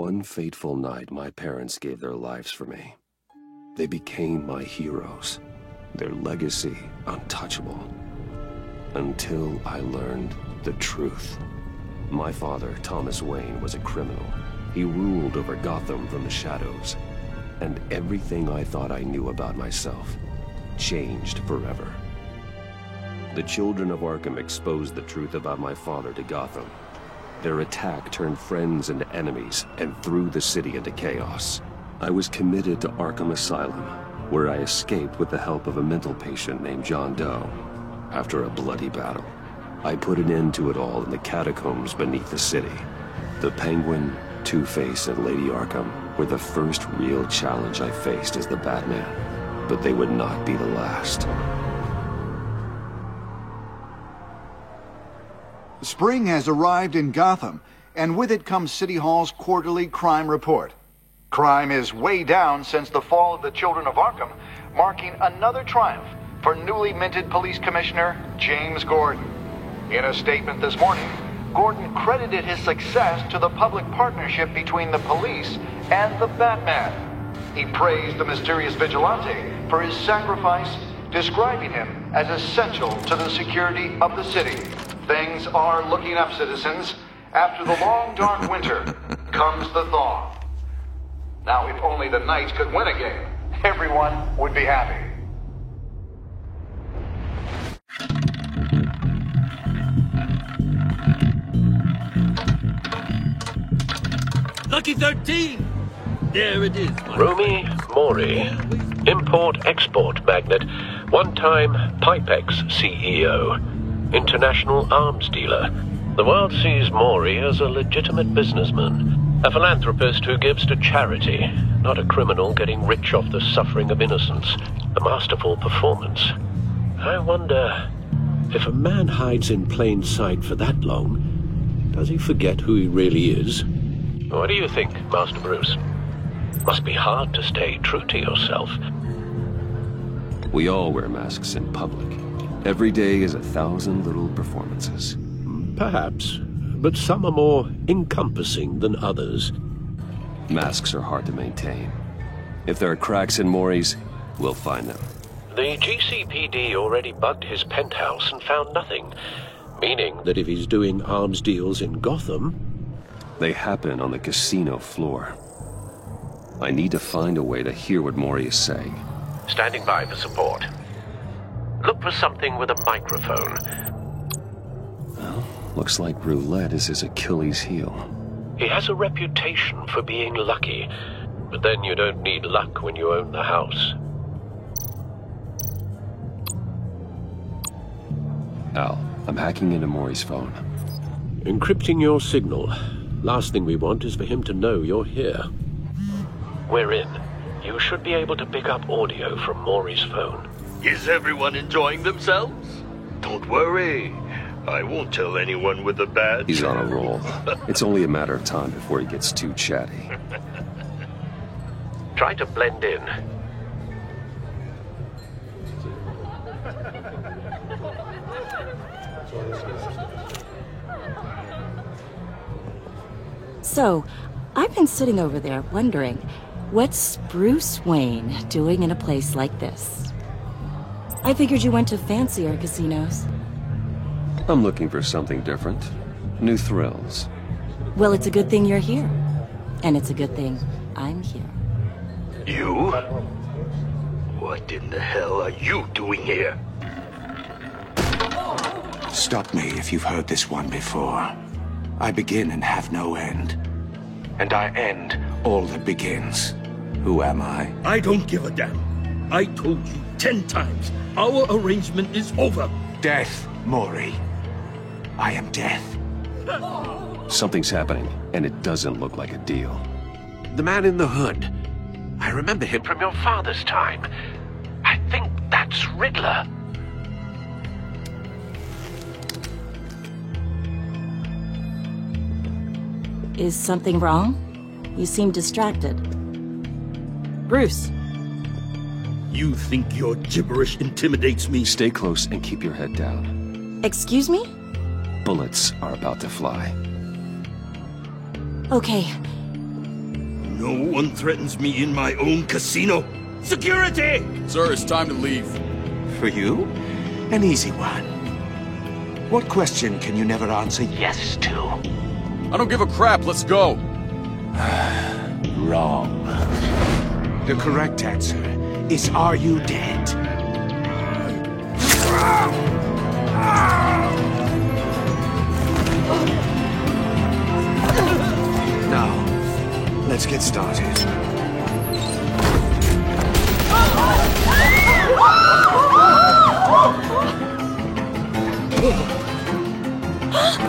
one fateful night, my parents gave their lives for me. They became my heroes, their legacy untouchable. Until I learned the truth. My father, Thomas Wayne, was a criminal. He ruled over Gotham from the shadows. And everything I thought I knew about myself changed forever. The children of Arkham exposed the truth about my father to Gotham. Their attack turned friends into enemies and threw the city into chaos. I was committed to Arkham Asylum, where I escaped with the help of a mental patient named John Doe. After a bloody battle, I put an end to it all in the catacombs beneath the city. The Penguin, Two-Face, and Lady Arkham were the first real challenge I faced as the Batman, but they would not be the last. Spring has arrived in Gotham, and with it comes City Hall's quarterly crime report. Crime is way down since the fall of the Children of Arkham, marking another triumph for newly minted Police Commissioner James Gordon. In a statement this morning, Gordon credited his success to the public partnership between the police and the Batman. He praised the mysterious vigilante for his sacrifice, describing him as essential to the security of the city. Things are looking up, citizens. After the long, dark winter comes the thaw. Now, if only the Knights could win a game, everyone would be happy. Lucky 13! There it is. Romy Mori, import-export magnate, one-time Pipex CEO, international arms dealer. The world sees Mori as a legitimate businessman, a philanthropist who gives to charity, not a criminal getting rich off the suffering of innocence. A masterful performance. I wonder, if a man hides in plain sight for that long, does he forget who he really is? What do you think, Master Bruce? Must be hard to stay true to yourself. We all wear masks in public. Every day is 1,000 little performances. Perhaps, but some are more encompassing than others. Masks are hard to maintain. If there are cracks in Mori's, we'll find them. The GCPD already bugged his penthouse and found nothing, meaning that if he's doing arms deals in Gotham... They happen on the casino floor. I need to find a way to hear what Mori is saying. Standing by for support. Look for something with a microphone. Well, looks like roulette is his Achilles heel. He has a reputation for being lucky, but then you don't need luck when you own the house. Al, I'm hacking into Mori's phone. Encrypting your signal. Last thing we want is for him to know you're here. We're in. You should be able to pick up audio from Mori's phone. Is everyone enjoying themselves? Don't worry. I won't tell anyone with a badge. He's on a roll. It's only a matter of time before he gets too chatty. Try to blend in. So, I've been sitting over there wondering, what's Bruce Wayne doing in a place like this? I figured you went to fancier casinos. I'm looking for something different. New thrills. Well, it's a good thing you're here. And it's a good thing I'm here. You? What in the hell are you doing here? Stop me if you've heard this one before. I begin and have no end. And I end all that begins. Who am I? I don't give a damn. I told you 10 times. Our arrangement is over. Death, Mori. I am death. Something's happening, and it doesn't look like a deal. The man in the hood. I remember him from your father's time. I think that's Riddler. Is something wrong? You seem distracted. Bruce. You think your gibberish intimidates me? Stay close and keep your head down. Excuse me? Bullets are about to fly. Okay. No one threatens me in my own casino. Security! Sir, it's time to leave. For you? An easy one. What question can you never answer yes to? I don't give a crap, let's go. Wrong. The correct answer is, are you dead? Now, let's get started.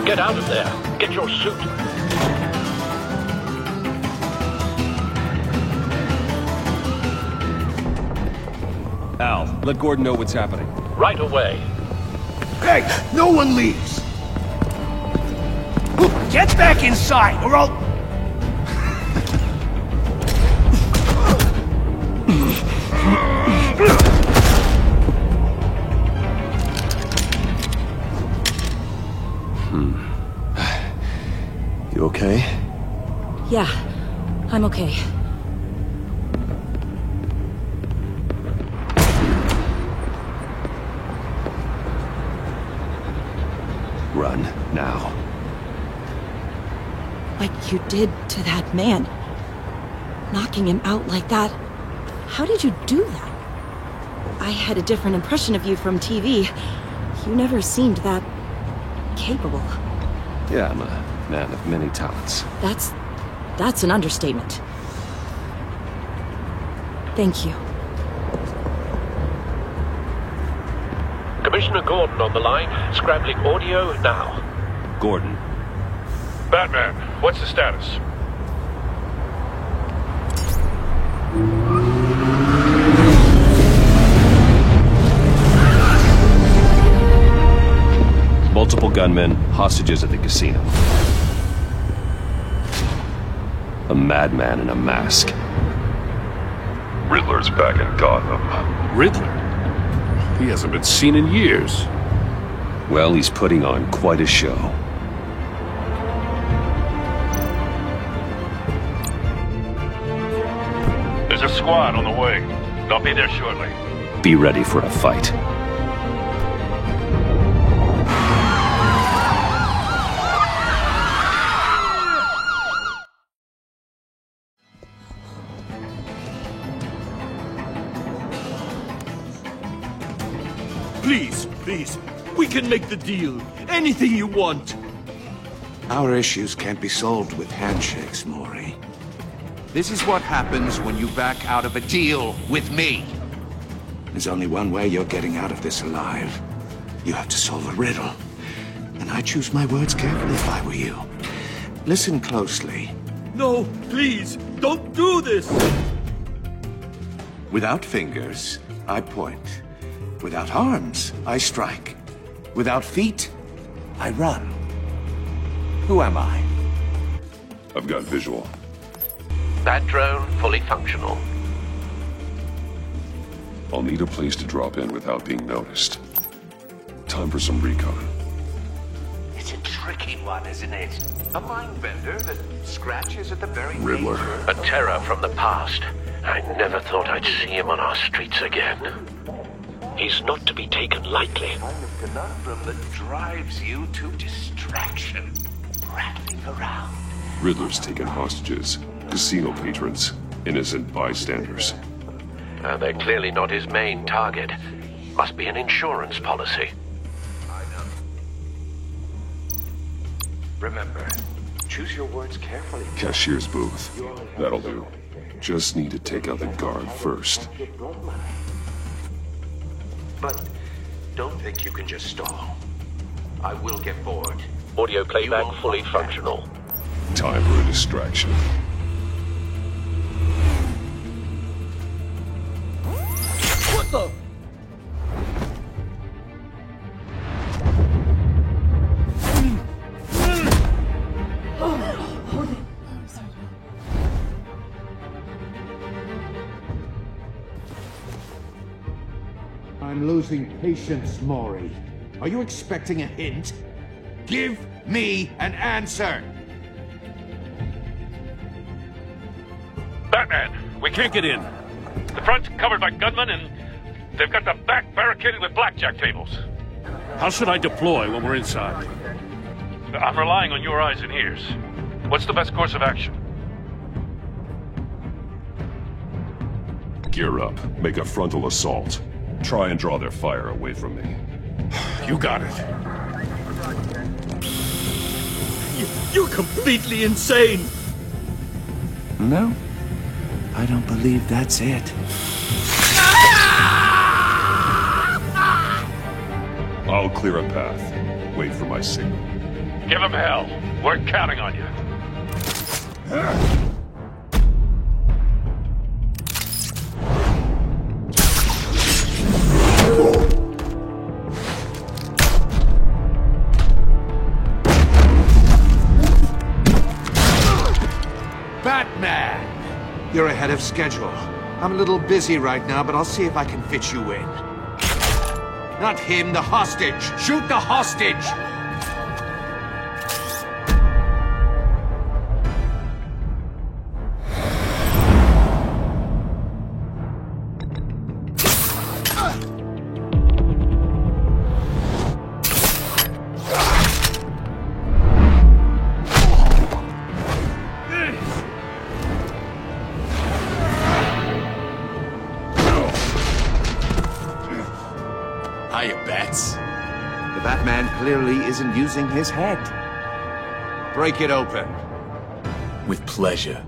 Get out of there. Get your suit. Al, let Gordon know what's happening. Right away. Hey, no one leaves! Get back inside, or I'll... You okay? Yeah, I'm okay. Run, now. What you did to that man. Knocking him out like that. How did you do that? I had a different impression of you from TV. You never seemed that... capable. Yeah, I'm a man of many talents. That's an understatement. Thank you. Commissioner Gordon on the line. Scrambling audio now. Gordon. Batman, what's the status? Multiple gunmen, hostages at the casino. A madman in a mask. Riddler's back in Gotham. Riddler? He hasn't been seen in years. Well, he's putting on quite a show. There's a squad on the way. They'll be there shortly. Be ready for a fight. Please, we can make the deal. Anything you want. Our issues can't be solved with handshakes, Mori. This is what happens when you back out of a deal with me. There's only one way you're getting out of this alive. You have to solve a riddle. And I choose my words carefully if I were you. Listen closely. No, please, don't do this! Without fingers, I point. Without arms, I strike. Without feet, I run. Who am I? I've got visual. That drone fully functional. I'll need a place to drop in without being noticed. Time for some recon. It's a tricky one, isn't it? A mind bender that scratches at the very Riddler. nature. A terror from the past. I never thought I'd see him on our streets again. He's not to be taken lightly. Kind of conundrum that drives you to distraction. Rattling around. Riddler's taken hostages. Casino patrons. Innocent bystanders. They're clearly not his main target. Must be an insurance policy. I know. Remember, choose your words carefully. Cashier's booth. That'll do. Just need to take out the guard first. But don't think you can just stall. I will get bored. Audio playback fully functional. Time for a distraction. What the? I'm losing patience, Mori. Are you expecting a hint? Give me an answer! Batman, we can't get in. The front's covered by gunmen, and they've got the back barricaded with blackjack tables. How should I deploy when we're inside? I'm relying on your eyes and ears. What's the best course of action? Gear up. Make a frontal assault. Try and draw their fire away from me. You got it. You're completely insane! No, I don't believe that's it. I'll clear a path. Wait for my signal. Give him hell. We're counting on you. Batman! You're ahead of schedule. I'm a little busy right now, but I'll see if I can fit you in. Not him, the hostage! Shoot the hostage! The Batman clearly isn't using his head. Break it open. With pleasure.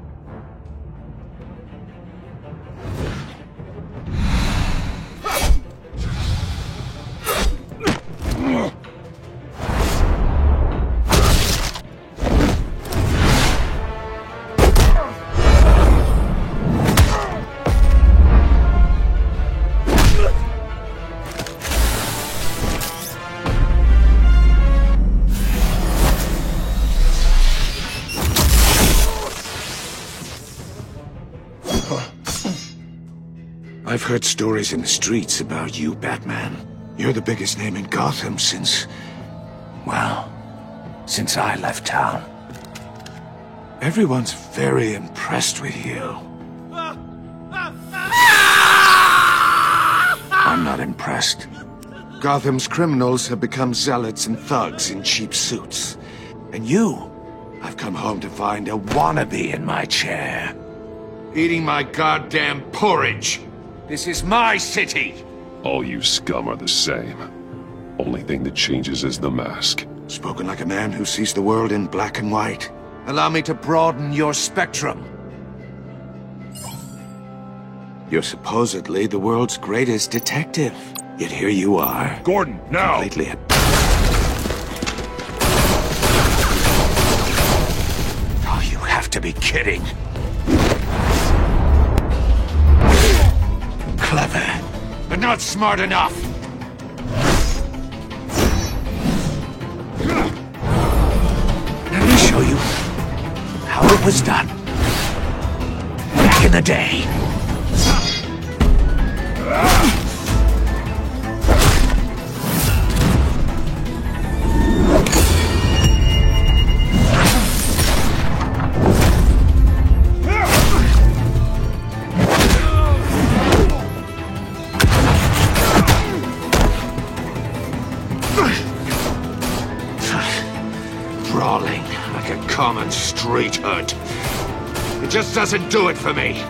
I've heard stories in the streets about you, Batman. You're the biggest name in Gotham since... well, since I left town. Everyone's very impressed with you. I'm not impressed. Gotham's criminals have become zealots and thugs in cheap suits. And you, I've come home to find a wannabe in my chair. Eating my goddamn porridge. This is my city! All you scum are the same. Only thing that changes is the mask. Spoken like a man who sees the world in black and white. Allow me to broaden your spectrum. You're supposedly the world's greatest detective. Yet here you are. Gordon, now! Completely Oh, you have to be kidding. Clever, but not smart enough. Let me show you how it was done back in the day. Brawling like a common street hood. It just doesn't do it for me.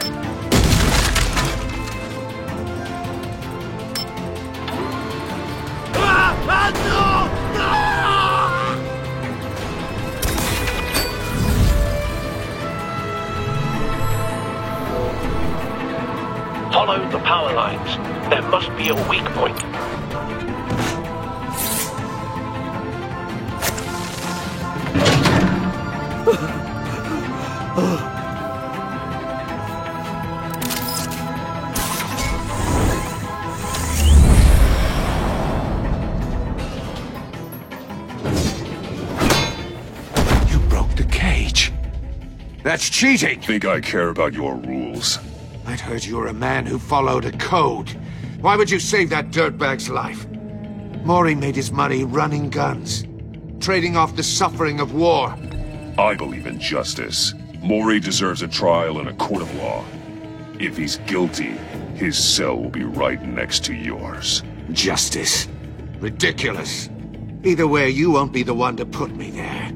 Follow the power lines. There must be a weak point. You broke the cage. That's cheating! Think I care about your rules? I'd heard you were a man who followed a code. Why would you save that dirtbag's life? Mori made his money running guns, trading off the suffering of war. I believe in justice. Mori deserves a trial in a court of law. If he's guilty, his cell will be right next to yours. Justice. Ridiculous. Either way, you won't be the one to put me there.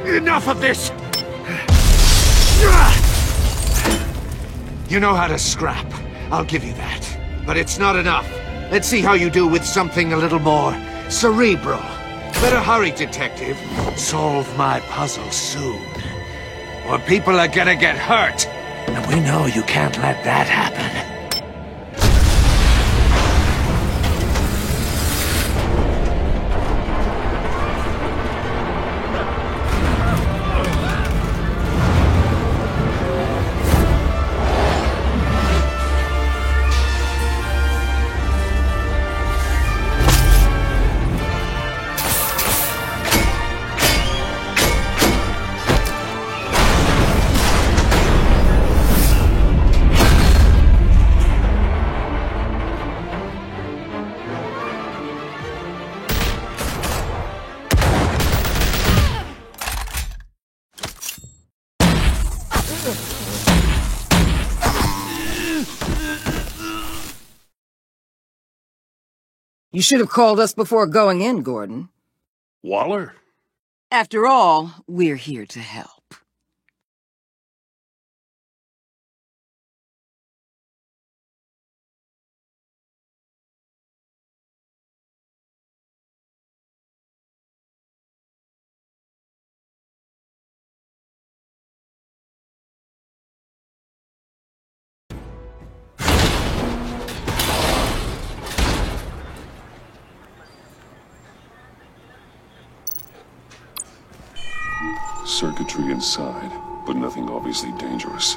Enough of this! You know how to scrap. I'll give you that. But it's not enough. Let's see how you do with something a little more cerebral. Better hurry, detective. Solve my puzzle soon. Or people are gonna get hurt. And we know you can't let that happen. You should have called us before going in, Gordon. Waller? After all, we're here to help. Circuitry inside, but nothing obviously dangerous.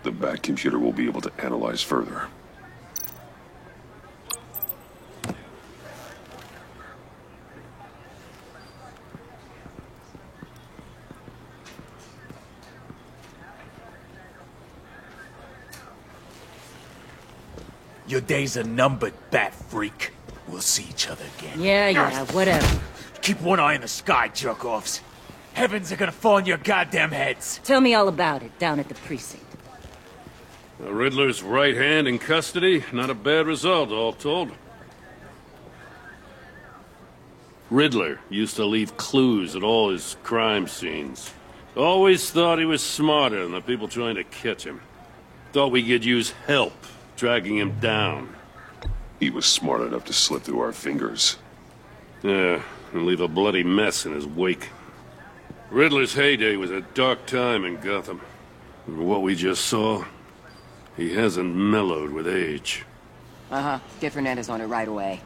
The back computer will be able to analyze further. Your days are numbered, bat freak. We'll see each other again. Yeah, whatever. Keep one eye in the sky, jerk-offs. Heavens are gonna fall on your goddamn heads. Tell me all about it, down at the precinct. The Riddler's right hand in custody. Not a bad result, all told. Riddler used to leave clues at all his crime scenes. Always thought he was smarter than the people trying to catch him. Thought we could use help dragging him down. He was smart enough to slip through our fingers. Yeah, and leave a bloody mess in his wake. Riddler's heyday was a dark time in Gotham. For what we just saw, he hasn't mellowed with age. Get Fernandez on it right away.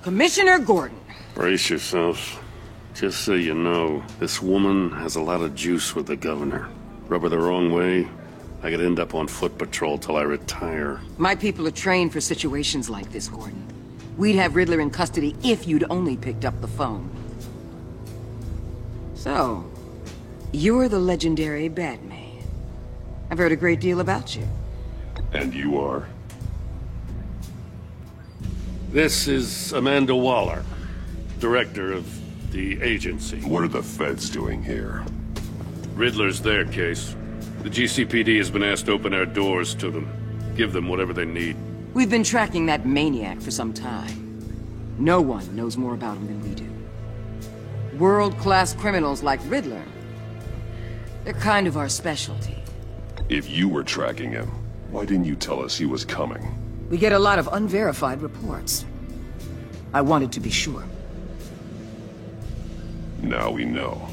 Commissioner Gordon. Brace yourselves. Just so you know, this woman has a lot of juice with the governor. Rub her the wrong way, I could end up on foot patrol till I retire. My people are trained for situations like this, Gordon. We'd have Riddler in custody if you'd only picked up the phone. So, you're the legendary Batman. I've heard a great deal about you. And you are? This is Amanda Waller, director of the agency. What are the feds doing here? Riddler's their case. The GCPD has been asked to open our doors to them. Give them whatever they need. We've been tracking that maniac for some time. No one knows more about him than we do. World-class criminals like Riddler. They're kind of our specialty. If you were tracking him, why didn't you tell us he was coming? We get a lot of unverified reports. I wanted to be sure. Now we know.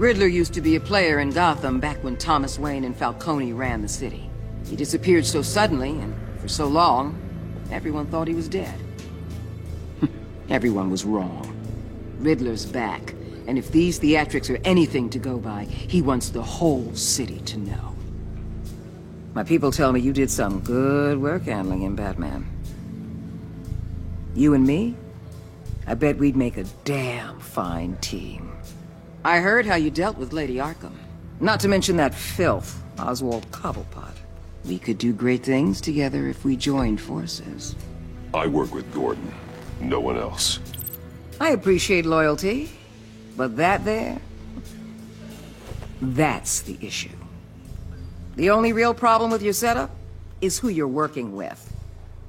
Riddler used to be a player in Gotham back when Thomas Wayne and Falcone ran the city. He disappeared so suddenly, and for so long, everyone thought he was dead. Everyone was wrong. Riddler's back, and if these theatrics are anything to go by, he wants the whole city to know. My people tell me you did some good work handling him, Batman. You and me? I bet we'd make a damn fine team. I heard how you dealt with Lady Arkham. Not to mention that filth, Oswald Cobblepot. We could do great things together if we joined forces. I work with Gordon. No one else. I appreciate loyalty, but that there... that's the issue. The only real problem with your setup is who you're working with.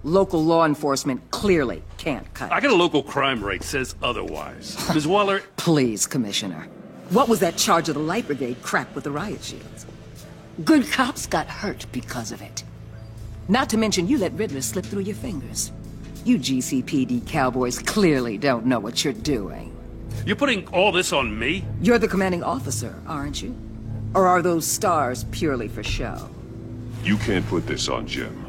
Local law enforcement clearly can't cut it. I got a local crime rate says otherwise. Ms. Waller... Please, Commissioner. What was that charge of the Light Brigade crap with the riot shields? Good cops got hurt because of it. Not to mention you let Riddler slip through your fingers. You GCPD cowboys clearly don't know what you're doing. You're putting all this on me? You're the commanding officer, aren't you? Or are those stars purely for show? You can't put this on Jim.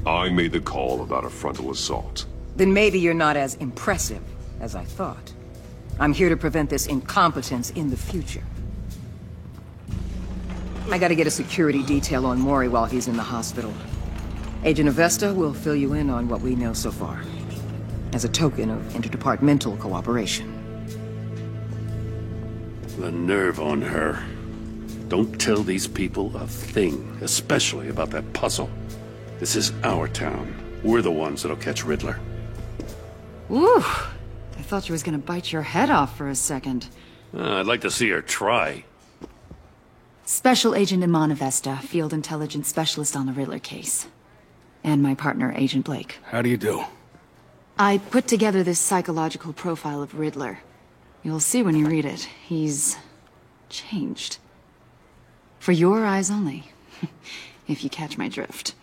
I made the call about a frontal assault. Then maybe you're not as impressive as I thought. I'm here to prevent this incompetence in the future. I gotta get a security detail on Mori while he's in the hospital. Agent Avesta will fill you in on what we know so far, as a token of interdepartmental cooperation. The nerve on her. Don't tell these people a thing, especially about that puzzle. This is our town. We're the ones that'll catch Riddler. Ooh, I thought she was gonna bite your head off for a second. I'd like to see her try. Special Agent Iman Avesta, Field Intelligence Specialist on the Riddler case. And my partner, Agent Blake. How do you do? I put together this psychological profile of Riddler. You'll see when you read it. He's... changed. For your eyes only, if you catch my drift.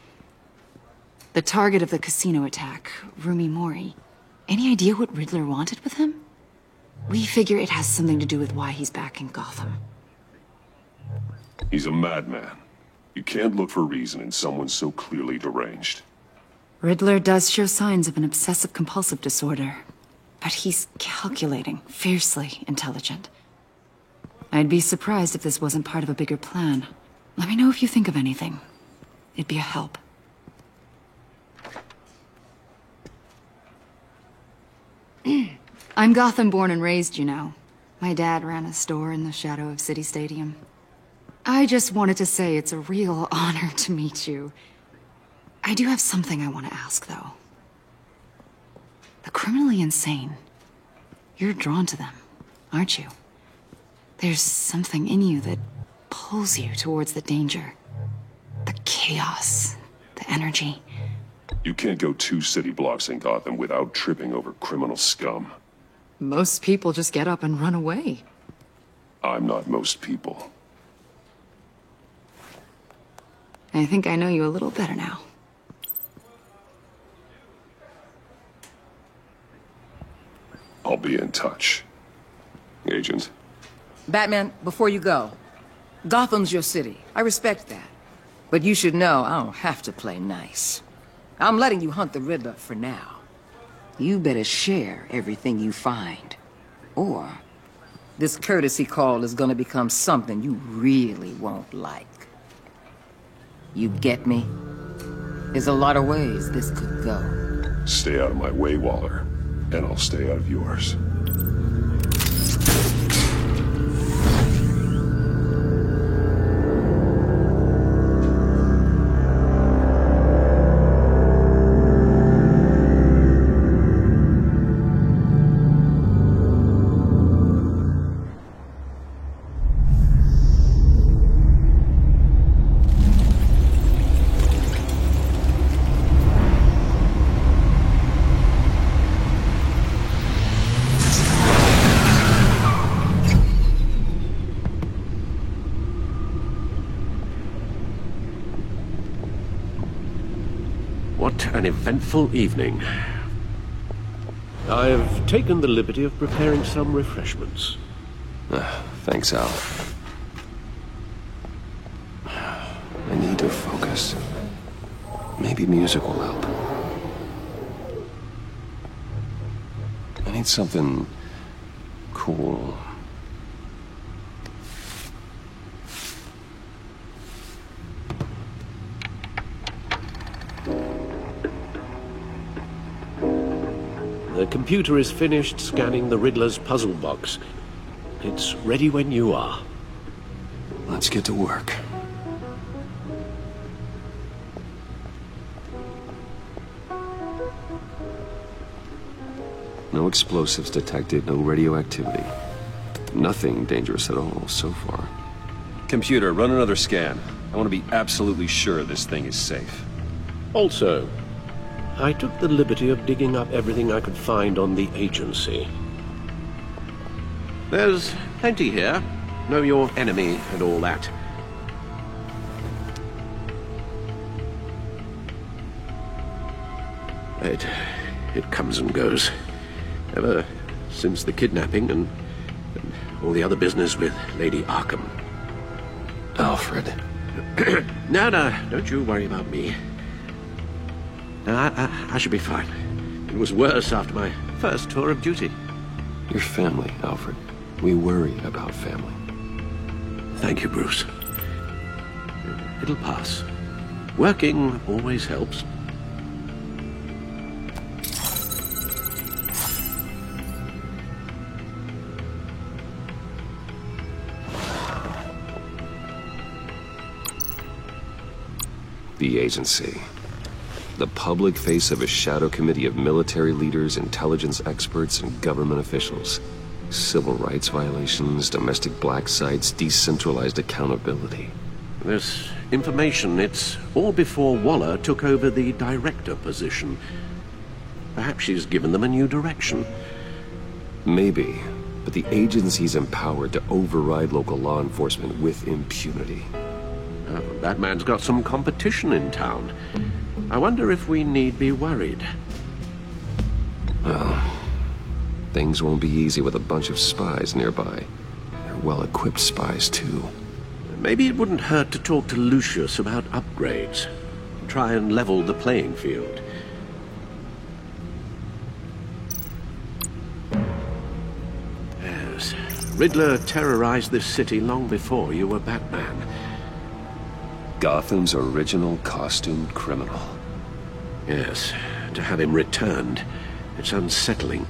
The target of the casino attack, Rumi Mori. Any idea what Riddler wanted with him? We figure it has something to do with why he's back in Gotham. He's a madman. You can't look for reason in someone so clearly deranged. Riddler does show signs of an obsessive-compulsive disorder, but he's calculating, fiercely intelligent. I'd be surprised if this wasn't part of a bigger plan. Let me know if you think of anything. It'd be a help. I'm Gotham born and raised, you know. My dad ran a store in the shadow of City Stadium. I just wanted to say it's a real honor to meet you. I do have something I want to ask, though. The criminally insane. You're drawn to them, aren't you? There's something in you that pulls you towards the danger. The chaos, the energy. You can't go 2 city blocks in Gotham without tripping over criminal scum. Most people just get up and run away. I'm not most people. I think I know you a little better now. I'll be in touch. Agent. Batman, before you go, Gotham's your city. I respect that. But you should know I don't have to play nice. I'm letting you hunt the Riddler for now. You better share everything you find. Or this courtesy call is gonna become something you really won't like. You get me? There's a lot of ways this could go. Stay out of my way, Waller, and I'll stay out of yours. What an eventful evening. I have taken the liberty of preparing some refreshments. Thanks, Al. I need to focus. Maybe music will help. I need something cool. The computer is finished scanning the Riddler's puzzle box. It's ready when you are. Let's get to work. No explosives detected, no radioactivity. Nothing dangerous at all so far. Computer, run another scan. I want to be absolutely sure this thing is safe. Also, I took the liberty of digging up everything I could find on the agency. There's plenty here. Know your enemy and all that. It comes and goes. Ever since the kidnapping and all the other business with Lady Arkham. Alfred. No, don't you worry about me. No, I should be fine. It was worse after my first tour of duty. Your family, Alfred. We worry about family. Thank you, Bruce. It'll pass. Working always helps. The agency. The public face of a shadow committee of military leaders, intelligence experts, and government officials. Civil rights violations, domestic black sites, decentralized accountability. This information, it's all before Waller took over the director position. Perhaps she's given them a new direction. Maybe, but the agency's empowered to override local law enforcement with impunity. That man's got some competition in town. I wonder if we need be worried. Well, things won't be easy with a bunch of spies nearby. They're well-equipped spies, too. Maybe it wouldn't hurt to talk to Lucius about upgrades. Try and level the playing field. Yes, Riddler terrorized this city long before you were Batman. Gotham's original costumed criminal. Yes, to have him returned, it's unsettling.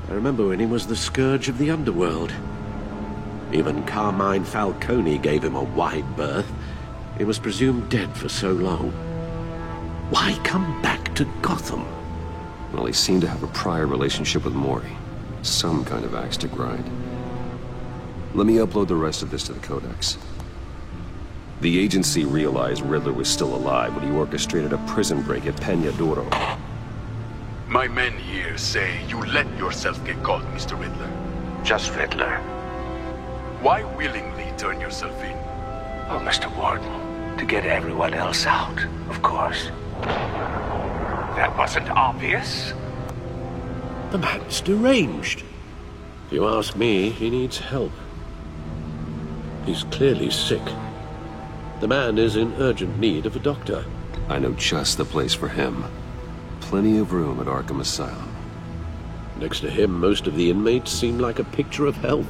I remember when he was the scourge of the underworld. Even Carmine Falcone gave him a wide berth. He was presumed dead for so long. Why come back to Gotham? Well, he seemed to have a prior relationship with Mori. Some kind of axe to grind. Let me upload the rest of this to the Codex. The agency realized Riddler was still alive when he orchestrated a prison break at Peña Duro. My men here say you let yourself get caught, Mr. Riddler. Just Riddler. Why willingly turn yourself in? Oh, Mr. Warden, to get everyone else out, of course. That wasn't obvious. The man's deranged. If you ask me, he needs help. He's clearly sick. The man is in urgent need of a doctor. I know just the place for him. Plenty of room at Arkham Asylum. Next to him, most of the inmates seem like a picture of health.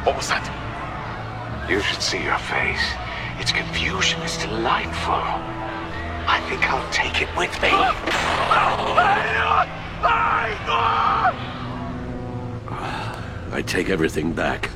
What was that? You should see your face. Its confusion is delightful. I think I'll take it with me. I take everything back.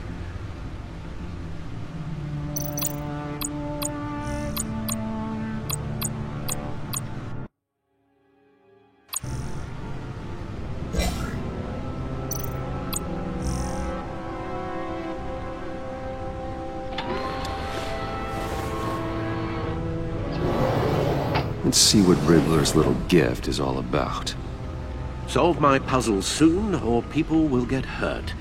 Let's see what Riddler's little gift is all about. Solve my puzzle soon, or people will get hurt.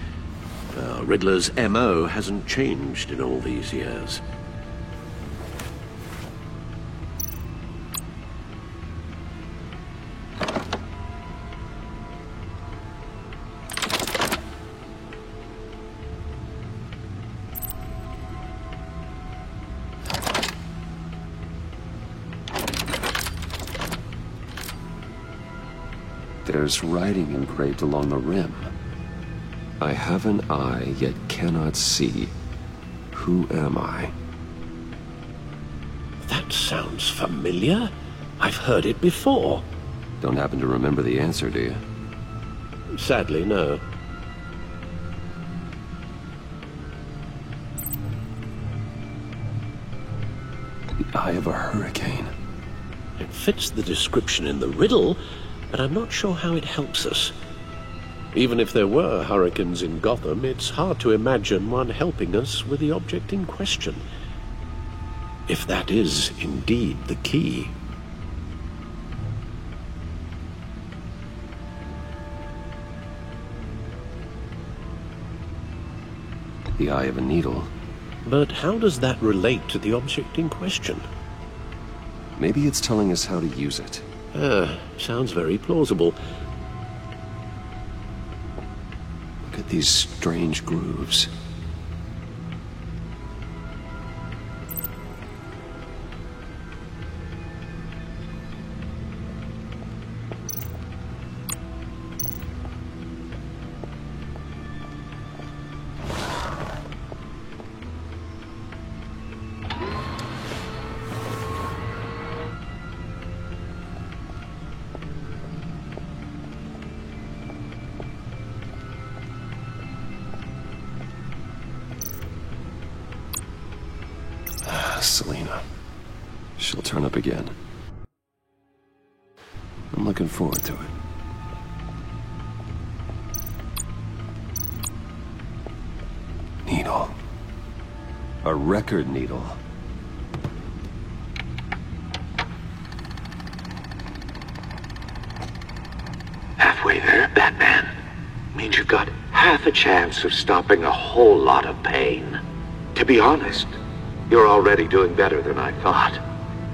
Riddler's M.O. hasn't changed in all these years. There's writing engraved along the rim. I have an eye, yet cannot see. Who am I? That sounds familiar. I've heard it before. Don't happen to remember the answer, do you? Sadly, no. The eye of a hurricane. It fits the description in the riddle, but I'm not sure how it helps us. Even if there were hurricanes in Gotham, it's hard to imagine one helping us with the object in question. If that is indeed the key. The eye of a needle. But how does that relate to the object in question? Maybe it's telling us how to use it. Sounds very plausible. Look at these strange grooves. Selina. She'll turn up again. I'm looking forward to it. Needle. A record needle. Halfway there, Batman. Means you've got half a chance of stopping a whole lot of pain. To be honest, you're already doing better than I thought.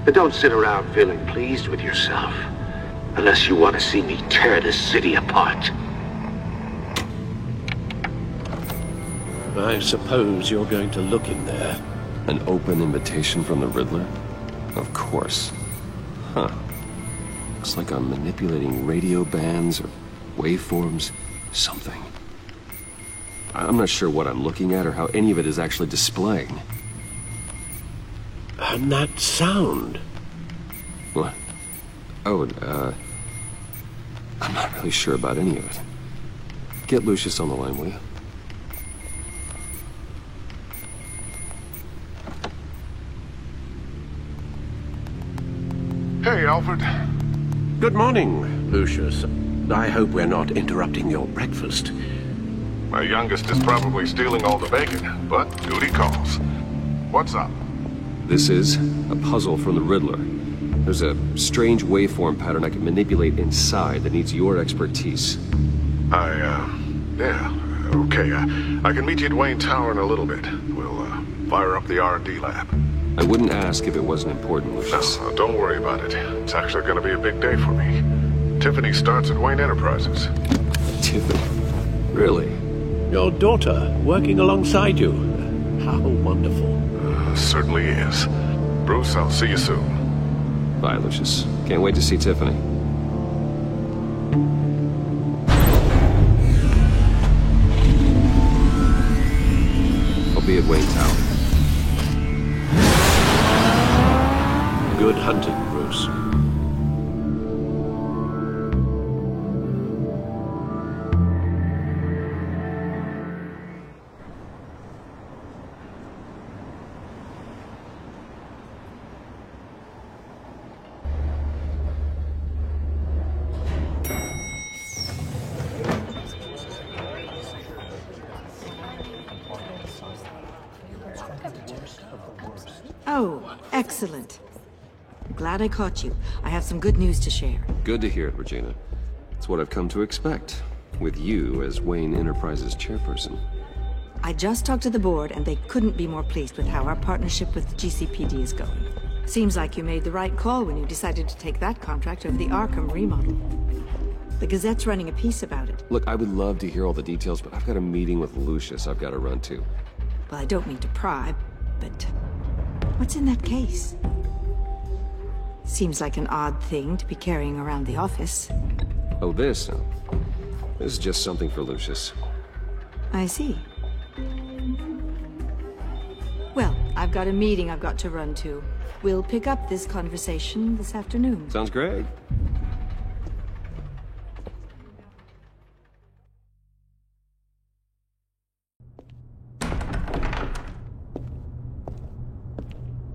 But don't sit around feeling pleased with yourself. Unless you want to see me tear this city apart. I suppose you're going to look in there. An open invitation from the Riddler? Of course. Huh. Looks like I'm manipulating radio bands or waveforms. Something. I'm not sure what I'm looking at or how any of it is actually displaying. And that sound. What? Oh, I'm not really sure about any of it. Get Lucius on the line, will you? Hey, Alfred. Good morning, Lucius. I hope we're not interrupting your breakfast. My youngest is probably stealing all the bacon, but duty calls. What's up? This is a puzzle from the Riddler. There's a strange waveform pattern I can manipulate inside that needs your expertise. Yeah, okay. I can meet you at Wayne Tower in a little bit. We'll, fire up the R&D lab. I wouldn't ask if it wasn't important, Lucius. No, don't worry about it. It's actually gonna be a big day for me. Tiffany starts at Wayne Enterprises. Tiffany? Really? Your daughter, working alongside you. How wonderful. Certainly is. Bruce, I'll see you soon. Bye, Lucius. Can't wait to see Tiffany. I'll be at Wayne Tower. Good hunting, Bruce. Oh, excellent. Glad I caught you. I have some good news to share. Good to hear it, Regina. It's what I've come to expect, with you as Wayne Enterprises chairperson. I just talked to the board, and they couldn't be more pleased with how our partnership with GCPD is going. Seems like you made the right call when you decided to take that contract over the Arkham remodel. The Gazette's running a piece about it. Look, I would love to hear all the details, but I've got a meeting with Lucius I've got to run to. Well, I don't mean to pry, but what's in that case? Seems like an odd thing to be carrying around the office. Oh, this? This is just something for Lucius. I see. Well, I've got a meeting I've got to run to. We'll pick up this conversation this afternoon. Sounds great.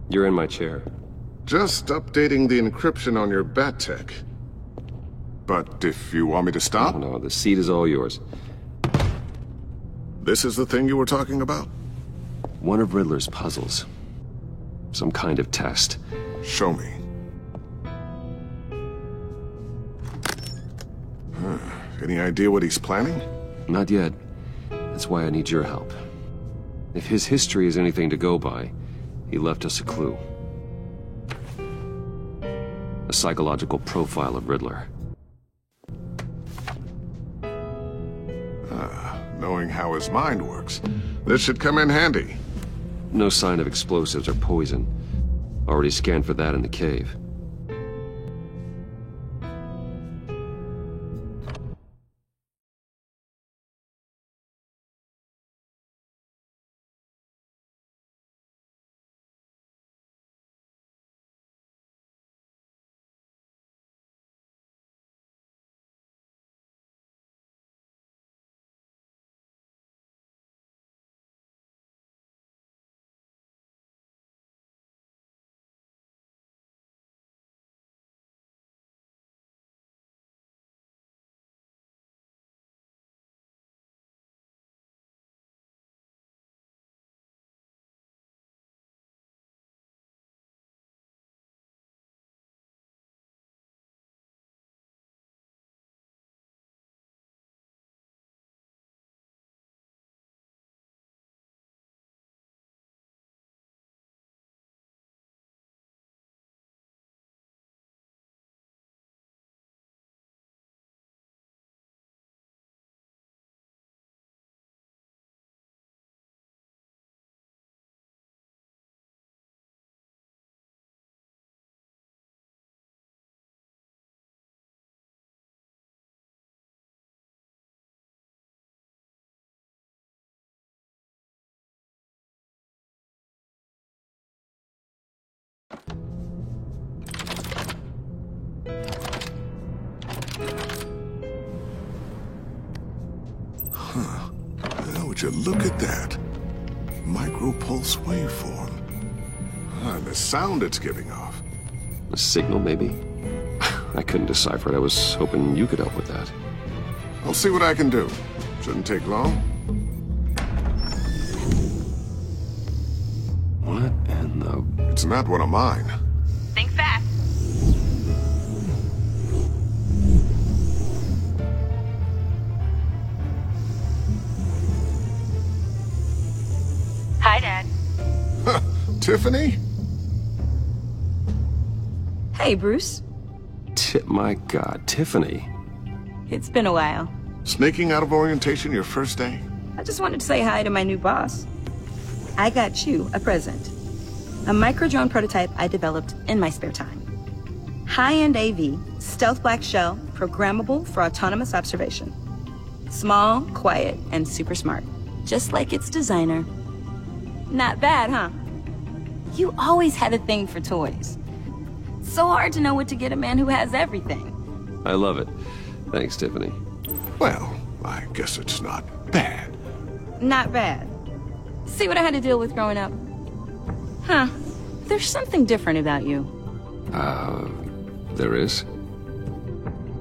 You're in my chair. Just updating the encryption on your Bat-Tech. But if you want me to stop? No, the seat is all yours. This is the thing you were talking about? One of Riddler's puzzles. Some kind of test. Show me. Any idea what he's planning? Not yet. That's why I need your help. If his history is anything to go by, he left us a clue. A psychological profile of Riddler. Knowing how his mind works, this should come in handy. No sign of explosives or poison. Already scanned for that in the cave. Would you look at that? Micropulse waveform. And the sound it's giving off. A signal, maybe? I couldn't decipher it. I was hoping you could help with that. I'll see what I can do. Shouldn't take long. What in the... It's not one of mine. Think fast. Hi, Dad. Tiffany? Hey, Bruce. My God, Tiffany. It's been a while. Sneaking out of orientation your first day? I just wanted to say hi to my new boss. I got you a present. A micro-drone prototype I developed in my spare time. High-end AV, stealth black shell, programmable for autonomous observation. Small, quiet, and super smart. Just like its designer. Not bad, huh? You always had a thing for toys. So hard to know what to get a man who has everything. I love it. Thanks, Tiffany. Well, I guess it's not bad. Not bad. See what I had to deal with growing up? Huh. There's something different about you. There is?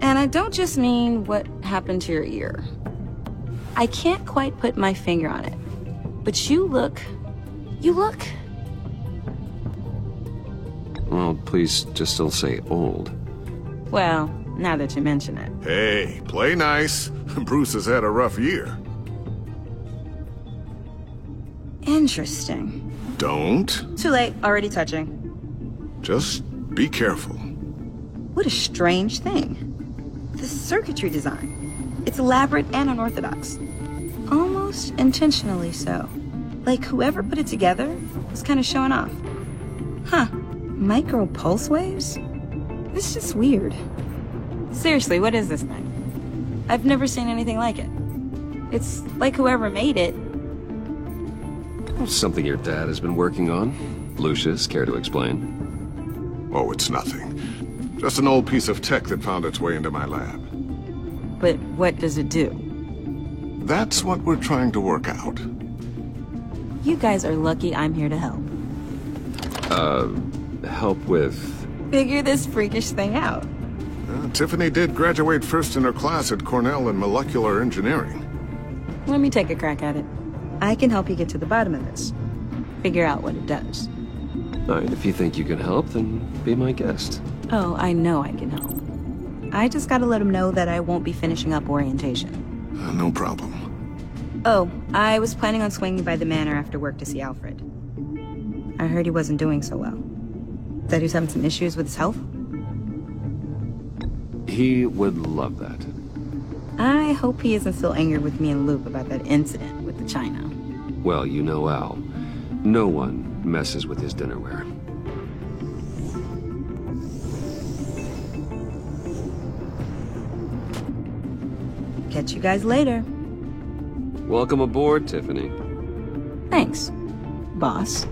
And I don't just mean what happened to your ear. I can't quite put my finger on it. But you look... Well, please just don't say old. Well, now that you mention it. Hey, play nice. Bruce has had a rough year. Interesting. Don't. Too late, already touching. Just be careful. What a strange thing. The circuitry design. It's elaborate and unorthodox. Almost intentionally so. Like whoever put it together was kind of showing off. Huh. Micro pulse waves? This is just weird. Seriously, what is this thing? I've never seen anything like it. It's like whoever made it. Something your dad has been working on. Lucius, care to explain? Oh, it's nothing. Just an old piece of tech that found its way into my lab. But what does it do? That's what we're trying to work out. You guys are lucky I'm here to help. Help with... Figure this freakish thing out. Tiffany did graduate first in her class at Cornell in molecular engineering. Let me take a crack at it. I can help you get to the bottom of this. Figure out what it does. Alright, if you think you can help, then be my guest. Oh, I know I can help. I just gotta let him know that I won't be finishing up orientation. No problem. Oh, I was planning on swinging by the manor after work to see Alfred. I heard he wasn't doing so well. That he's having some issues with his health? He would love that. I hope he isn't still angered with me and Luke about that incident with the china. Well, you know Al. No one messes with his dinnerware. Catch you guys later. Welcome aboard, Tiffany. Thanks, boss.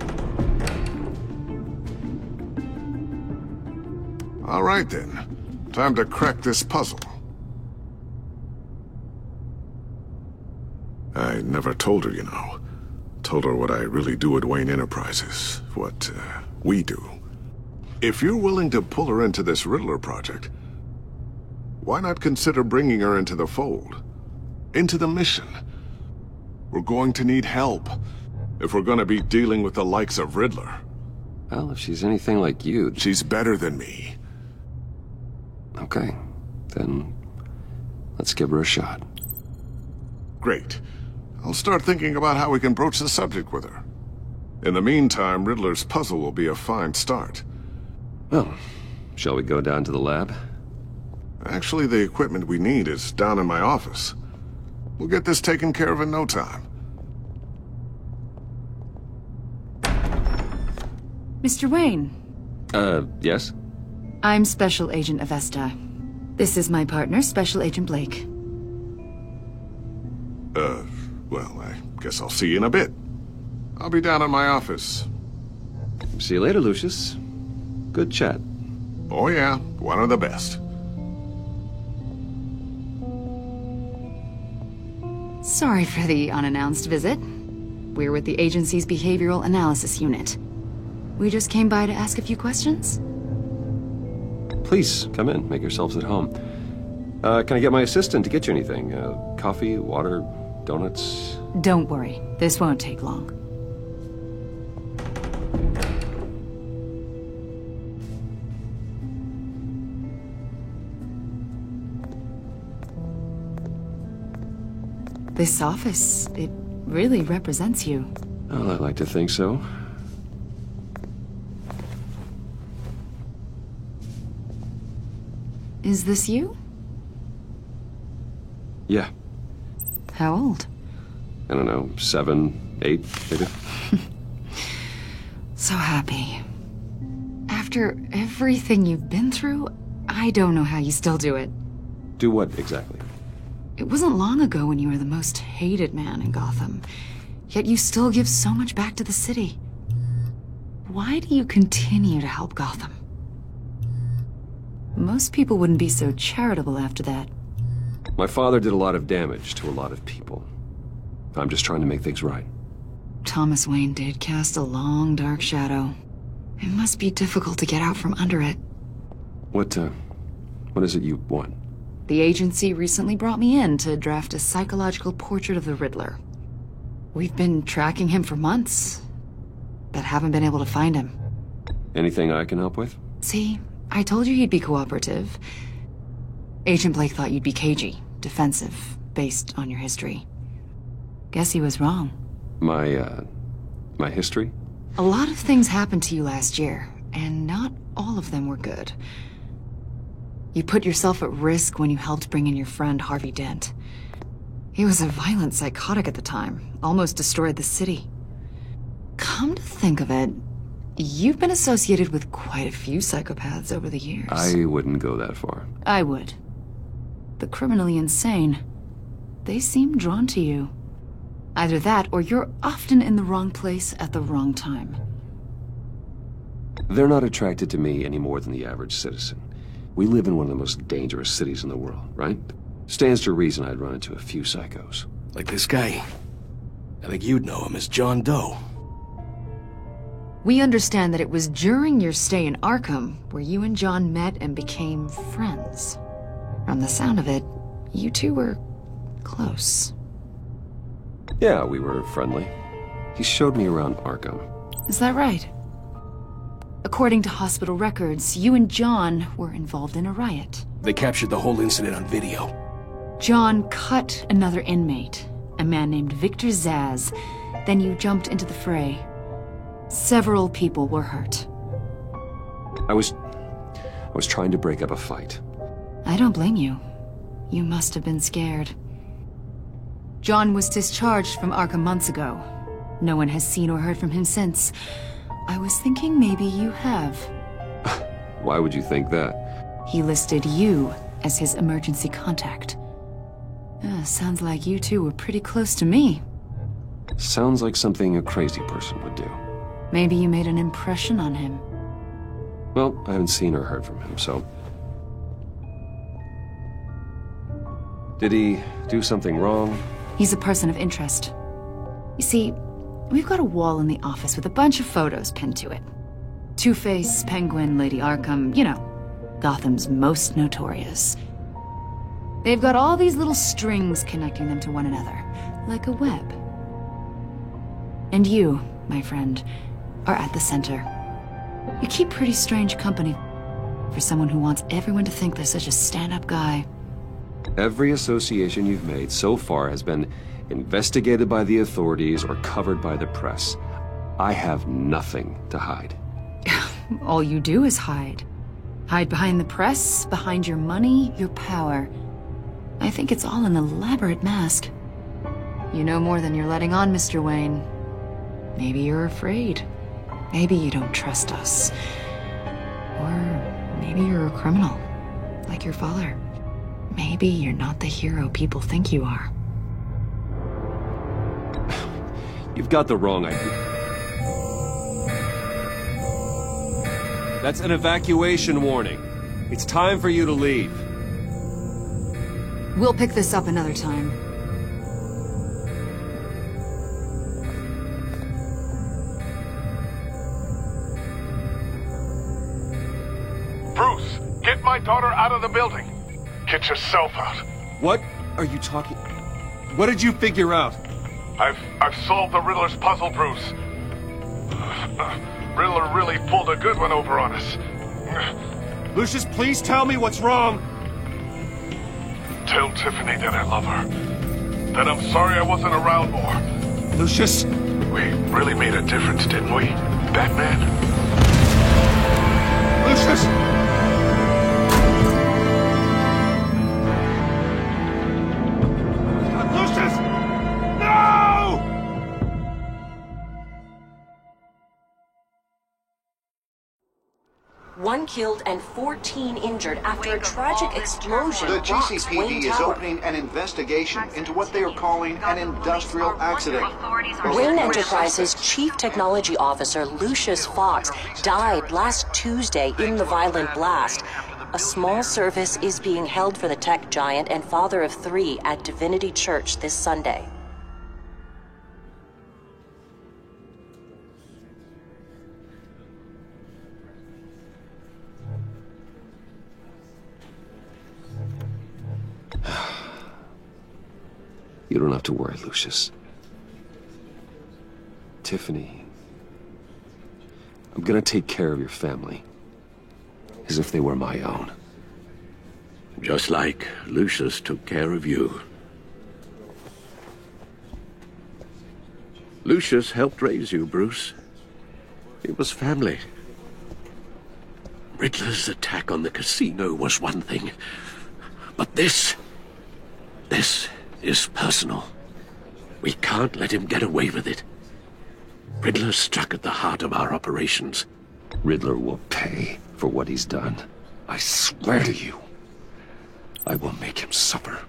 All right, then. Time to crack this puzzle. I never told her, you know. Told her what I really do at Wayne Enterprises. What, we do. If you're willing to pull her into this Riddler project, why not consider bringing her into the fold? Into the mission? We're going to need help if we're going to be dealing with the likes of Riddler. Well, if she's anything like you... She's better than me. Okay, then let's give her a shot. Great. I'll start thinking about how we can broach the subject with her. In the meantime, Riddler's puzzle will be a fine start. Well, shall we go down to the lab? Actually, the equipment we need is down in my office. We'll get this taken care of in no time. Mr. Wayne. Yes? I'm Special Agent Avesta. This is my partner, Special Agent Blake. Well, I guess I'll see you in a bit. I'll be down in my office. See you later, Lucius. Good chat. Oh yeah, one of the best. Sorry for the unannounced visit. We're with the agency's Behavioral Analysis Unit. We just came by to ask a few questions. Please, come in. Make yourselves at home. Can I get my assistant to get you anything? Coffee, water, donuts? Don't worry. This won't take long. This office, it really represents you. Well, I like to think so. Is this you? Yeah. How old? I don't know, 7, 8, maybe? So happy. After everything you've been through, I don't know how you still do it. Do what, exactly? It wasn't long ago when you were the most hated man in Gotham, yet you still give so much back to the city. Why do you continue to help Gotham? Most people wouldn't be so charitable after that. My father did a lot of damage to a lot of people. I'm just trying to make things right. Thomas Wayne did cast a long, dark shadow. It must be difficult to get out from under it. What is it you want? The agency recently brought me in to draft a psychological portrait of the Riddler. We've been tracking him for months, but haven't been able to find him. Anything I can help with? See, I told you he'd be cooperative. Agent Blake thought you'd be cagey, defensive, based on your history. Guess he was wrong. My history? A lot of things happened to you last year, and not all of them were good. You put yourself at risk when you helped bring in your friend Harvey Dent. He was a violent psychotic at the time, almost destroyed the city. Come to think of it, you've been associated with quite a few psychopaths over the years. I wouldn't go that far. I would. the criminally insane. They seem drawn to you. Either that, or you're often in the wrong place at the wrong time. They're not attracted to me any more than the average citizen. We live in one of the most dangerous cities in the world, right? Stands to reason I'd run into a few psychos. Like this guy. I think you'd know him as John Doe. We understand that it was during your stay in Arkham where you and John met and became friends. From the sound of it, you two were close. Yeah, we were friendly. He showed me around Arkham. Is that right? According to hospital records, you and John were involved in a riot. They captured the whole incident on video. John cut another inmate, a man named Victor Zsasz. Then you jumped into the fray. Several people were hurt. I was trying to break up a fight. I don't blame you. You must have been scared. John was discharged from Arkham months ago. No one has seen or heard from him since. I was thinking maybe you have. Why would you think that? He listed you as his emergency contact. Sounds like you two were pretty close to me. Sounds like something a crazy person would do. Maybe you made an impression on him. Well, I haven't seen or heard from him, so... Did he do something wrong? He's a person of interest. You see, we've got a wall in the office with a bunch of photos pinned to it. Two-Face, Penguin, Lady Arkham, you know, Gotham's most notorious. They've got all these little strings connecting them to one another, like a web. And you, my friend, are at the center. You keep pretty strange company for someone who wants everyone to think they're such a stand-up guy. Every association you've made so far has been investigated by the authorities or covered by the press. I have nothing to hide. All you do is hide. Hide behind the press, behind your money, your power. I think it's all an elaborate mask. You know more than you're letting on, Mr. Wayne. Maybe you're afraid. Maybe you don't trust us. Or maybe you're a criminal, like your father. Maybe you're not the hero people think you are. You've got the wrong idea. That's an evacuation warning. It's time for you to leave. We'll pick this up another time. Bruce, get my daughter out of the building. Get yourself out. What are you talking... What did you figure out? I've solved the Riddler's puzzle, Bruce. Riddler really pulled a good one over on us. Lucius, please tell me what's wrong. Tell Tiffany that I love her. That I'm sorry I wasn't around more. Lucius? We really made a difference, didn't we, Batman? Lucius! One killed and 14 injured after a tragic explosion. The rocks GCPD Wayne is Tower. opening an investigation into what they are calling an industrial accident. Wayne Enterprises' Chief Technology Officer Lucius Fox died last Tuesday in the violent blast. A small service is being held for the tech giant and father of 3 at Divinity Church this Sunday. You don't have to worry, Lucius. Tiffany, I'm gonna take care of your family. As if they were my own. Just like Lucius took care of you. Lucius helped raise you, Bruce. It was family. Riddler's attack on the casino was one thing. But this is personal. We can't let him get away with it. Riddler struck at the heart of our operations. Riddler will pay for what he's done. I swear to you. I will make him suffer.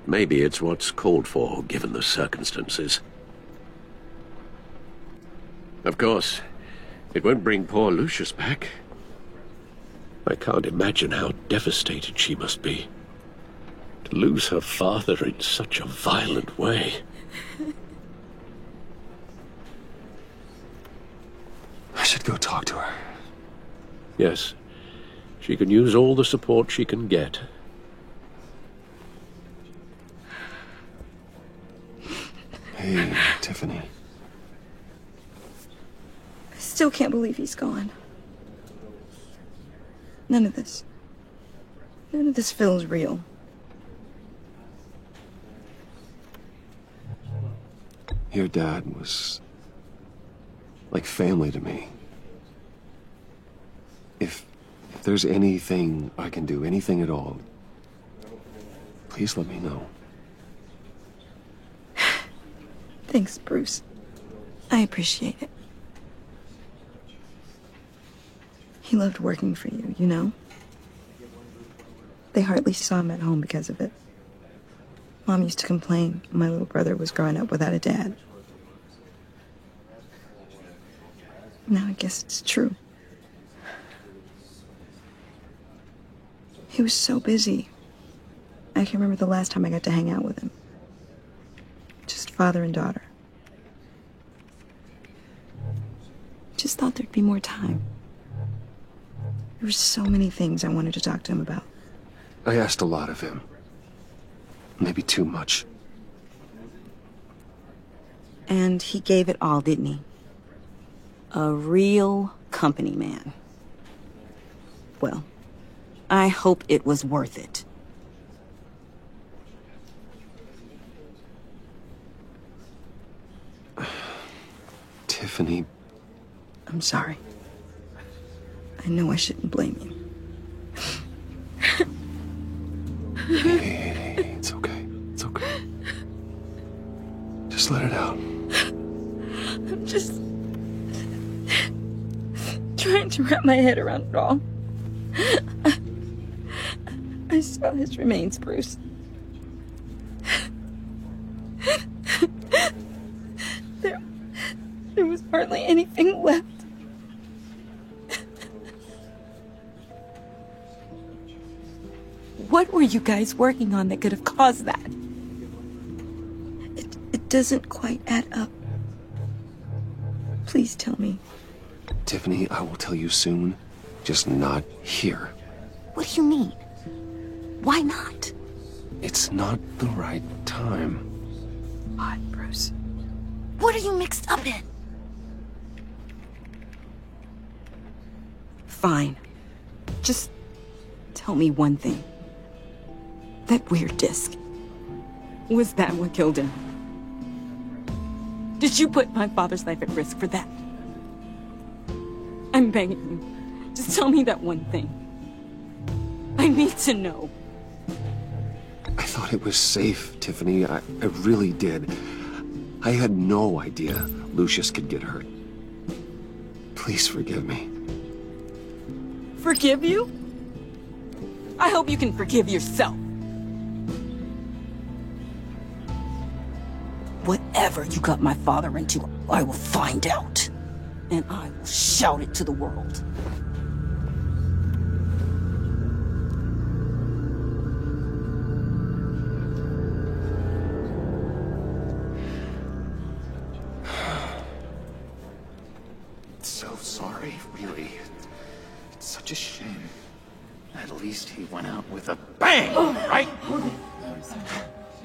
Maybe it's what's called for, given the circumstances. Of course, it won't bring poor Lucius back. I can't imagine how devastated she must be. To lose her father in such a violent way. I should go talk to her. Yes, she can use all the support she can get. Hey, Tiffany. I still can't believe he's gone. None of this feels real. Your dad was like family to me. If there's anything I can do, anything at all, please let me know. Thanks, Bruce. I appreciate it. He loved working for you, you know? They hardly saw him at home because of it. Mom used to complain my little brother was growing up without a dad. Now I guess it's true. He was so busy. I can remember the last time I got to hang out with him. Just father and daughter. Just thought there'd be more time. There were so many things I wanted to talk to him about. I asked a lot of him. Maybe too much. And he gave it all, didn't he? A real company man. Well, I hope it was worth it. Tiffany. I'm sorry. I know I shouldn't blame you. Hey, it's okay. It's okay. Just let it out. I'm just trying to wrap my head around it all. I saw his remains, Bruce. There was hardly anything left. What were you guys working on that could have caused that? It doesn't quite add up. Please tell me. Tiffany, I will tell you soon. Just not here. What do you mean? Why not? It's not the right time. Why, Bruce? What are you mixed up in? Fine. Just tell me one thing. That weird disc. Was that what killed him? Did you put my father's life at risk for that? I'm begging you. Just tell me that one thing. I need to know. I thought it was safe, Tiffany. I really did. I had no idea Lucius could get hurt. Please forgive me. Forgive you? I hope you can forgive yourself. Whatever you got my father into, I will find out. And I will shout it to the world. So sorry, really. It's such a shame. At least he went out with a bang, right?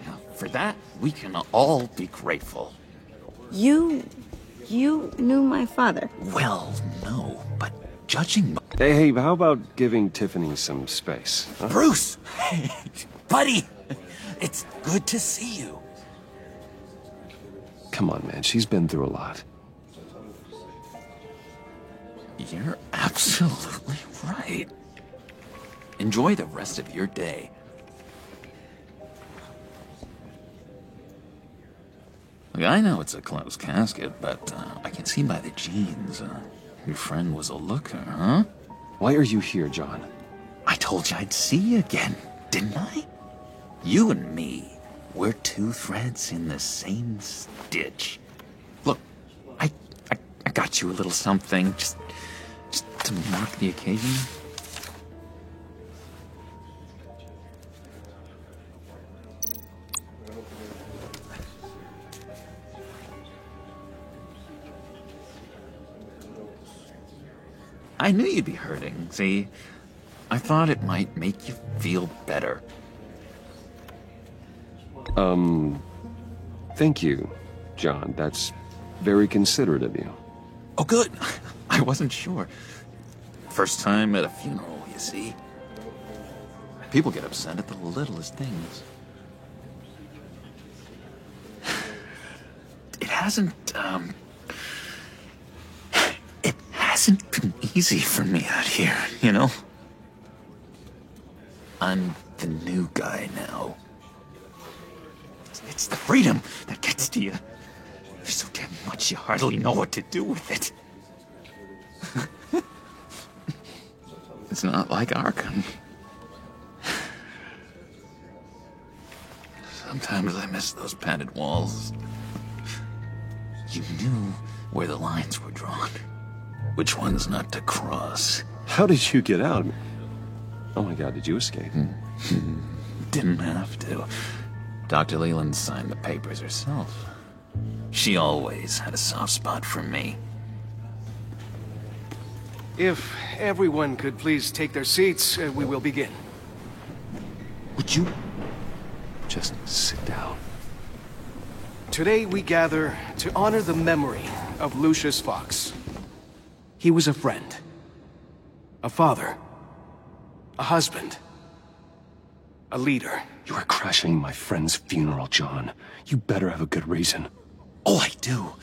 Now, for that, we can all be grateful. You knew my father. Well, no, but judging by... Hey, how about giving Tiffany some space? Huh? Bruce! Hey, buddy! It's good to see you. Come on, man. She's been through a lot. You're absolutely right. Enjoy the rest of your day. Look, I know it's a closed casket, but I can see by the jeans, your friend was a looker, huh? Why are you here, John? I told told you I'd see you again, didn't I? You and me, we're two threads in the same stitch. Look, I got you a little something, just to mark the occasion. I knew you'd be hurting, see? I thought it might make you feel better. Thank you, John. That's very considerate of you. Oh, good. I wasn't sure. First time at a funeral, you see. People get upset at the littlest things. It hasn't been easy for me out here, you know? I'm the new guy now. It's the freedom that gets to you. There's so damn much you hardly know what to do with it. It's not like Arkham. Sometimes I miss those padded walls. You knew where the lines were drawn. Which ones not to cross. How did you get out? Oh my god, did you escape? Didn't have to. Dr. Leland signed the papers herself. She always had a soft spot for me. If everyone could please take their seats, we will begin. Would you just sit down? Today we gather to honor the memory of Lucius Fox. He was a friend, a father, a husband, a leader. You are crashing my friend's funeral, John. You better have a good reason. Oh, I do.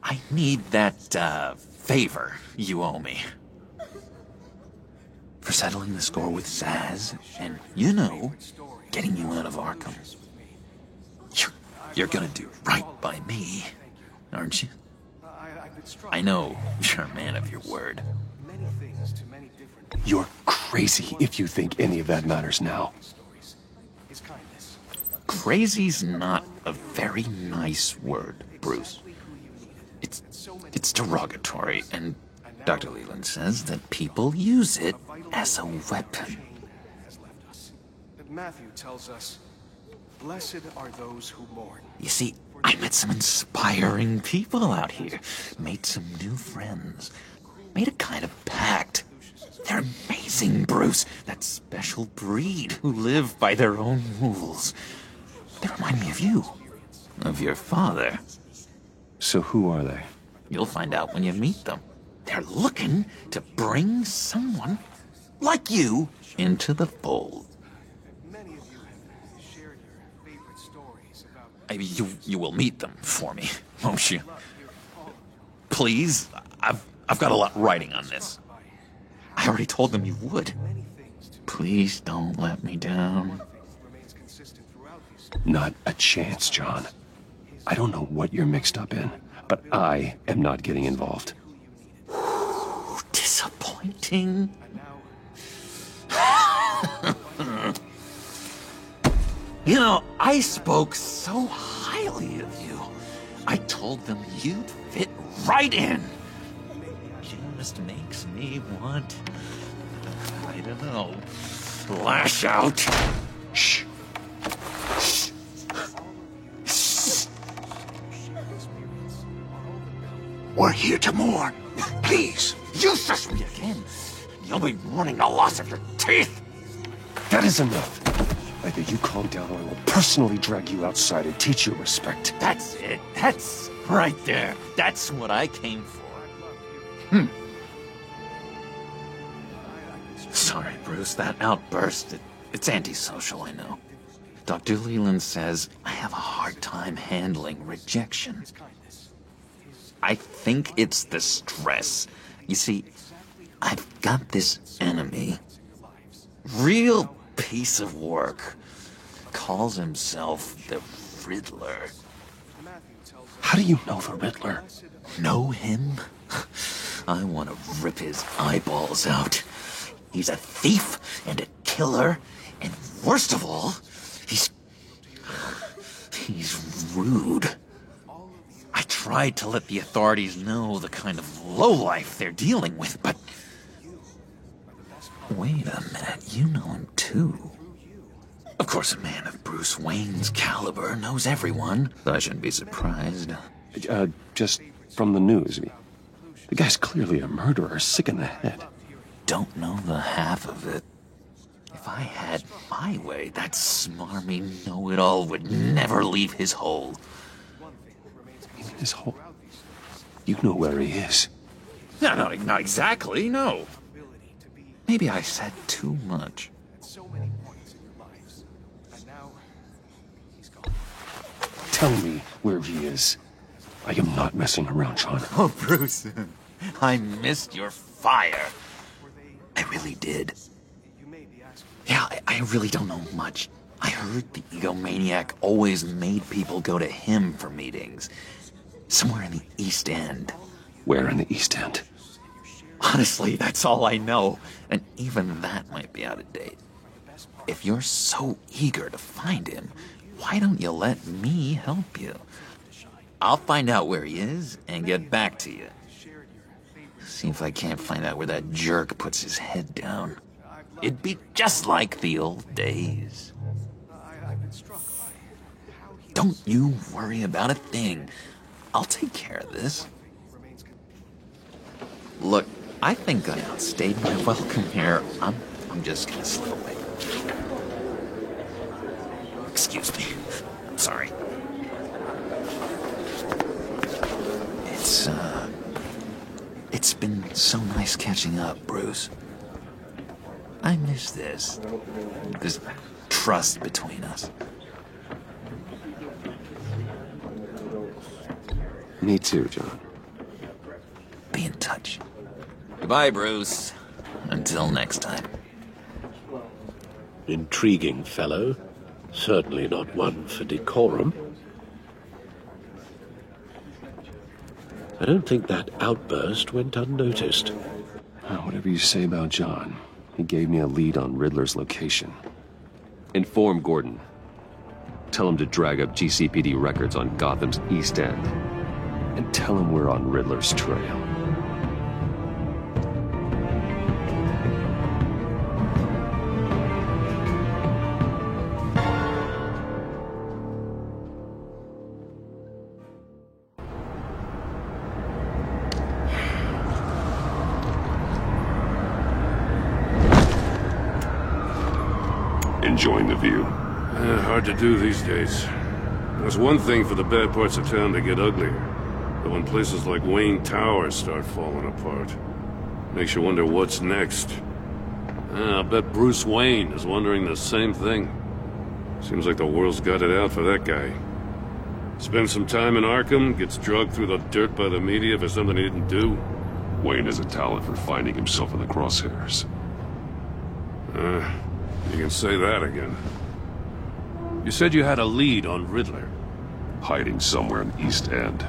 I need that, favor you owe me. For settling the score with Zsasz, and, you know, getting you out of Arkham. You're gonna do right by me, aren't you? I know you're a man of your word. You're crazy if you think any of that matters now. Crazy's not a very nice word, Bruce. It's derogatory, and Dr. Leland says that people use it as a weapon. Matthew tells us, blessed are those who mourn. You see, I met some inspiring people out here. Made some new friends. Made a kind of pact. They're amazing, Bruce. That special breed who live by their own rules. They remind me of you. Of your father. So who are they? You'll find out when you meet them. They're looking to bring someone like you into the fold. You will meet them for me, won't you? Please, I've got a lot writing on this. I already told them you would. Please don't let me down. Not a chance, John. I don't know what you're mixed up in, but I am not getting involved. Disappointing. You know, I spoke so highly of you. I told them you'd fit right in. Just makes me want, I don't know, lash out. Shh. We're here to mourn. Please. You shush me again. You'll be mourning the loss of your teeth. That is enough. Either you calm down or I will personally drag you outside and teach you respect. That's it. That's right there. That's what I came for. Sorry, Bruce. That outburst, it's antisocial, I know. Dr. Leland says I have a hard time handling rejection. I think it's the stress. You see, I've got this enemy. Real piece of work. Calls himself the Riddler. How do you know the Riddler? Know him? I want to rip his eyeballs out. He's a thief and a killer, and worst of all, he's rude. I tried to let the authorities know the kind of lowlife they're dealing with, but... Wait a minute, you know him too. Of course, a man of Bruce Wayne's caliber knows everyone, so I shouldn't be surprised. Just from the news. The guy's clearly a murderer, sick in the head. Don't know the half of it. If I had my way, that smarmy know-it-all would never leave his hole. His hole? You know where he is. No, not exactly, no. Maybe I said too much. Tell me where he is. I am not messing around, John. Oh, Bruce, I missed your fire. I really did. Yeah, I really don't know much. I heard the egomaniac always made people go to him for meetings. Somewhere in the East End. Where in the East End? Honestly, that's all I know. And even that might be out of date. If you're so eager to find him, why don't you let me help you? I'll find out where he is and get back to you. See if I can't find out where that jerk puts his head down. It'd be just like the old days. Don't you worry about a thing. I'll take care of this. Look, I think I outstayed my welcome here. I'm just gonna slip away. Excuse me. I'm sorry. It's been so nice catching up, Bruce. I miss this trust between us. Me too, John. Be in touch. Goodbye, Bruce. Until next time. Intriguing fellow. Certainly not one for decorum. I don't think that outburst went unnoticed. Whatever you say about John, he gave me a lead on Riddler's location. Inform Gordon. Tell him to drag up GCPD records on Gotham's East End. And tell him we're on Riddler's trail. Enjoying the view? Hard to do these days. There's one thing for the bad parts of town to get uglier. But when places like Wayne Tower start falling apart, makes you wonder what's next. I'll bet Bruce Wayne is wondering the same thing. Seems like the world's got it out for that guy. Spends some time in Arkham, gets drugged through the dirt by the media for something he didn't do. Wayne has a talent for finding himself in the crosshairs. You can say that again. You said you had a lead on Riddler. Hiding somewhere in East End.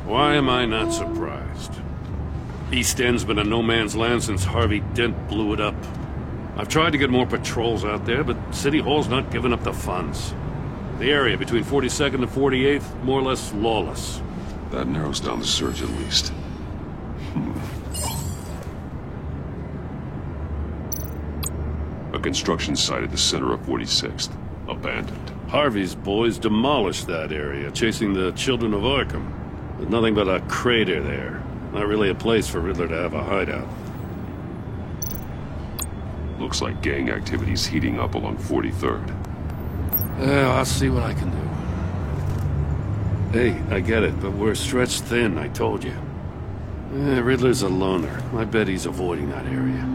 Why am I not surprised? East End's been a no-man's land since Harvey Dent blew it up. I've tried to get more patrols out there, but City Hall's not giving up the funds. The area between 42nd and 48th, more or less lawless. That narrows down the search at least. A construction site at the center of 46th. Abandoned. Harvey's boys demolished that area, chasing the children of Arkham. There's nothing but a crater there. Not really a place for Riddler to have a hideout. Looks like gang activity's heating up along 43rd. I'll see what I can do. Hey, I get it, but we're stretched thin, I told you. Riddler's a loner. I bet he's avoiding that area.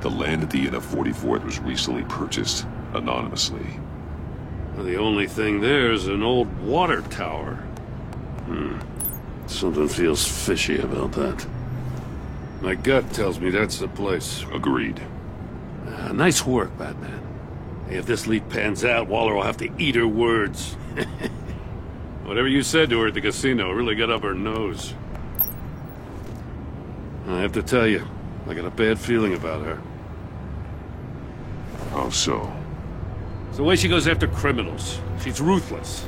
The land at the end of 44th was recently purchased, anonymously. Well, the only thing there is an old water tower. Something feels fishy about that. My gut tells me that's the place. Agreed. Nice work, Batman. Hey, if this lead pans out, Waller will have to eat her words. Whatever you said to her at the casino really got up her nose. I have to tell you, I got a bad feeling about her. How so? It's the way she goes after criminals. She's ruthless.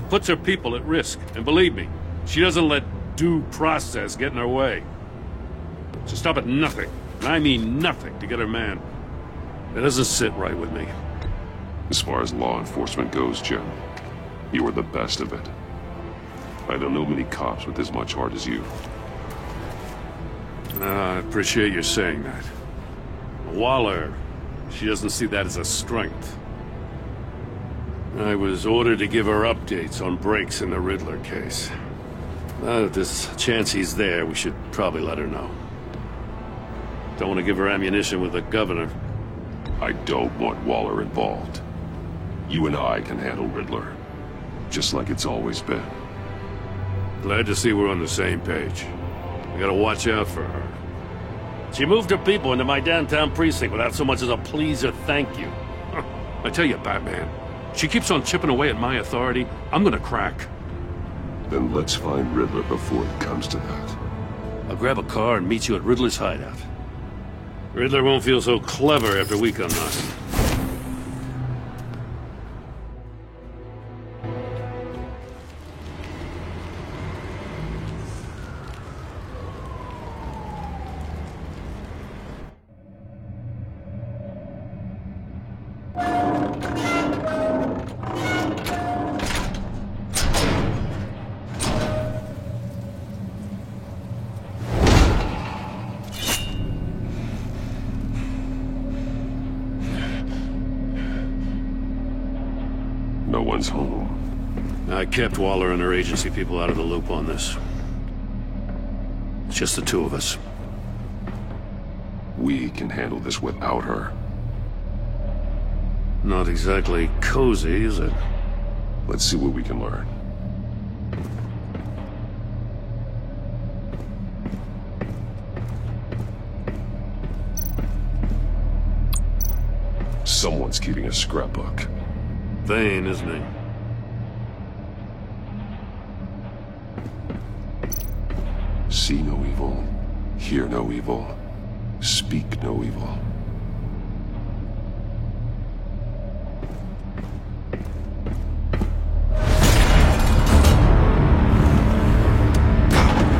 Puts her people at risk. And believe me, she doesn't let due process get in her way. She'll stop at nothing, and I mean nothing, to get her man. That doesn't sit right with me. As far as law enforcement goes, Jim, you are the best of it. I don't know many cops with as much heart as you. I appreciate you saying that. Waller, she doesn't see that as a strength. I was ordered to give her updates on breaks in the Riddler case. If there's a chance he's there, we should probably let her know. Don't want to give her ammunition with the governor. I don't want Waller involved. You and I can handle Riddler, just like it's always been. Glad to see we're on the same page. We gotta watch out for her. She moved her people into my downtown precinct without so much as a please or thank you. I tell you, Batman, she keeps on chipping away at my authority, I'm gonna crack. Then let's find Riddler before it comes to that. I'll grab a car and meet you at Riddler's hideout. Riddler won't feel so clever after we come knocking. No one's home. I kept Waller and her agency people out of the loop on this. It's just the two of us. We can handle this without her. Not exactly cozy, is it? Let's see what we can learn. Someone's keeping a scrapbook. Vain, isn't he? See no evil, hear no evil, speak no evil.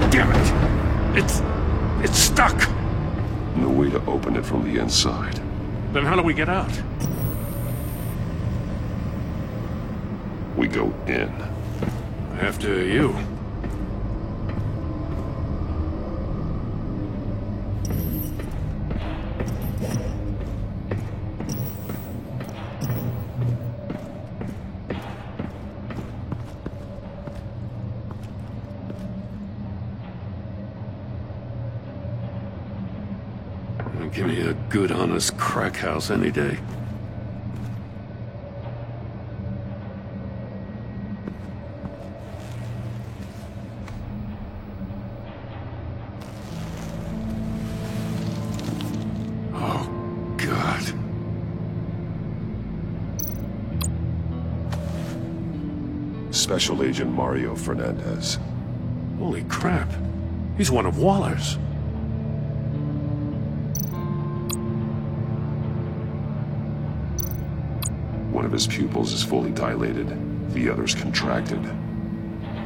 Damn it! It's stuck! No way to open it from the inside. Then how do we get out? We go in. After you. Give me a good, honest crack house any day. Special Agent Mario Fernandez. Holy crap. He's one of Waller's. One of his pupils is fully dilated, the other's contracted.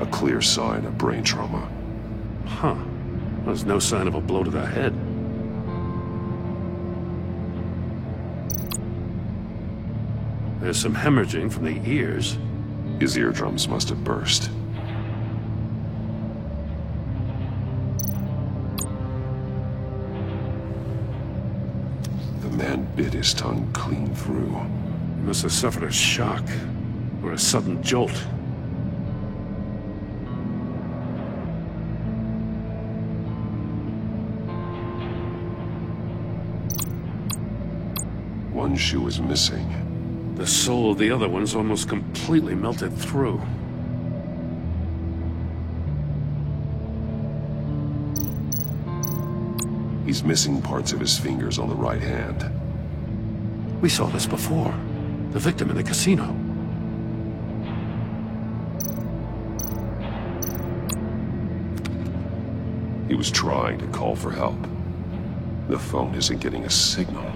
A clear sign of brain trauma. Huh. There's no sign of a blow to the head. There's some hemorrhaging from the ears. His eardrums must have burst. The man bit his tongue clean through. He must have suffered a shock, or a sudden jolt. One shoe is missing. The sole of the other one's almost completely melted through. He's missing parts of his fingers on the right hand. We saw this before. The victim in the casino. He was trying to call for help. The phone isn't getting a signal.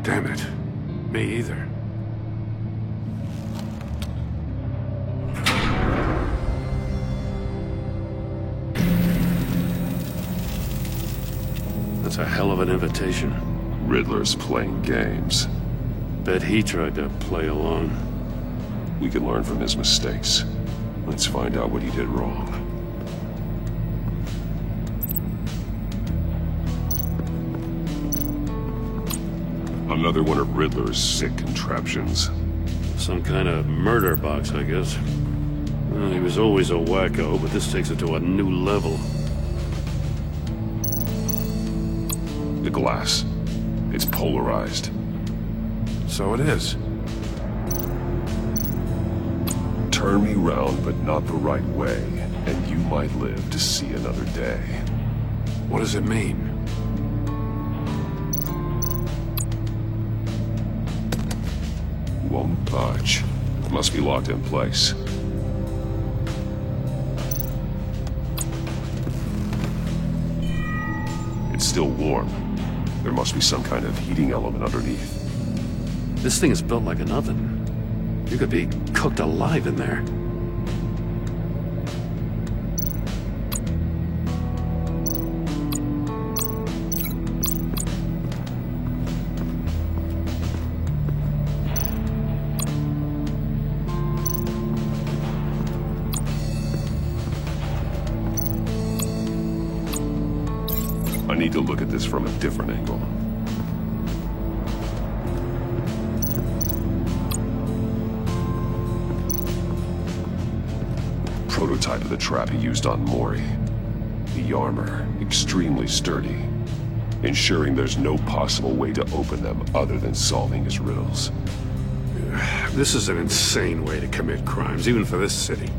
Damn it. Me either. That's a hell of an invitation. Riddler's playing games. Bet he tried to play along. We can learn from his mistakes. Let's find out what he did wrong. Another one of Riddler's sick contraptions. Some kind of murder box, I guess. Well, he was always a wacko, but this takes it to a new level. The glass. It's polarized. So it is. Turn me round, but not the right way, and you might live to see another day. What does it mean? Won't budge. Must be locked in place. It's still warm. There must be some kind of heating element underneath. This thing is built like an oven. You could be cooked alive in there. I need to look at this from a different angle. Prototype of the trap he used on Mori. The armor, extremely sturdy, ensuring there's no possible way to open them other than solving his riddles. This is an insane way to commit crimes, even for this city.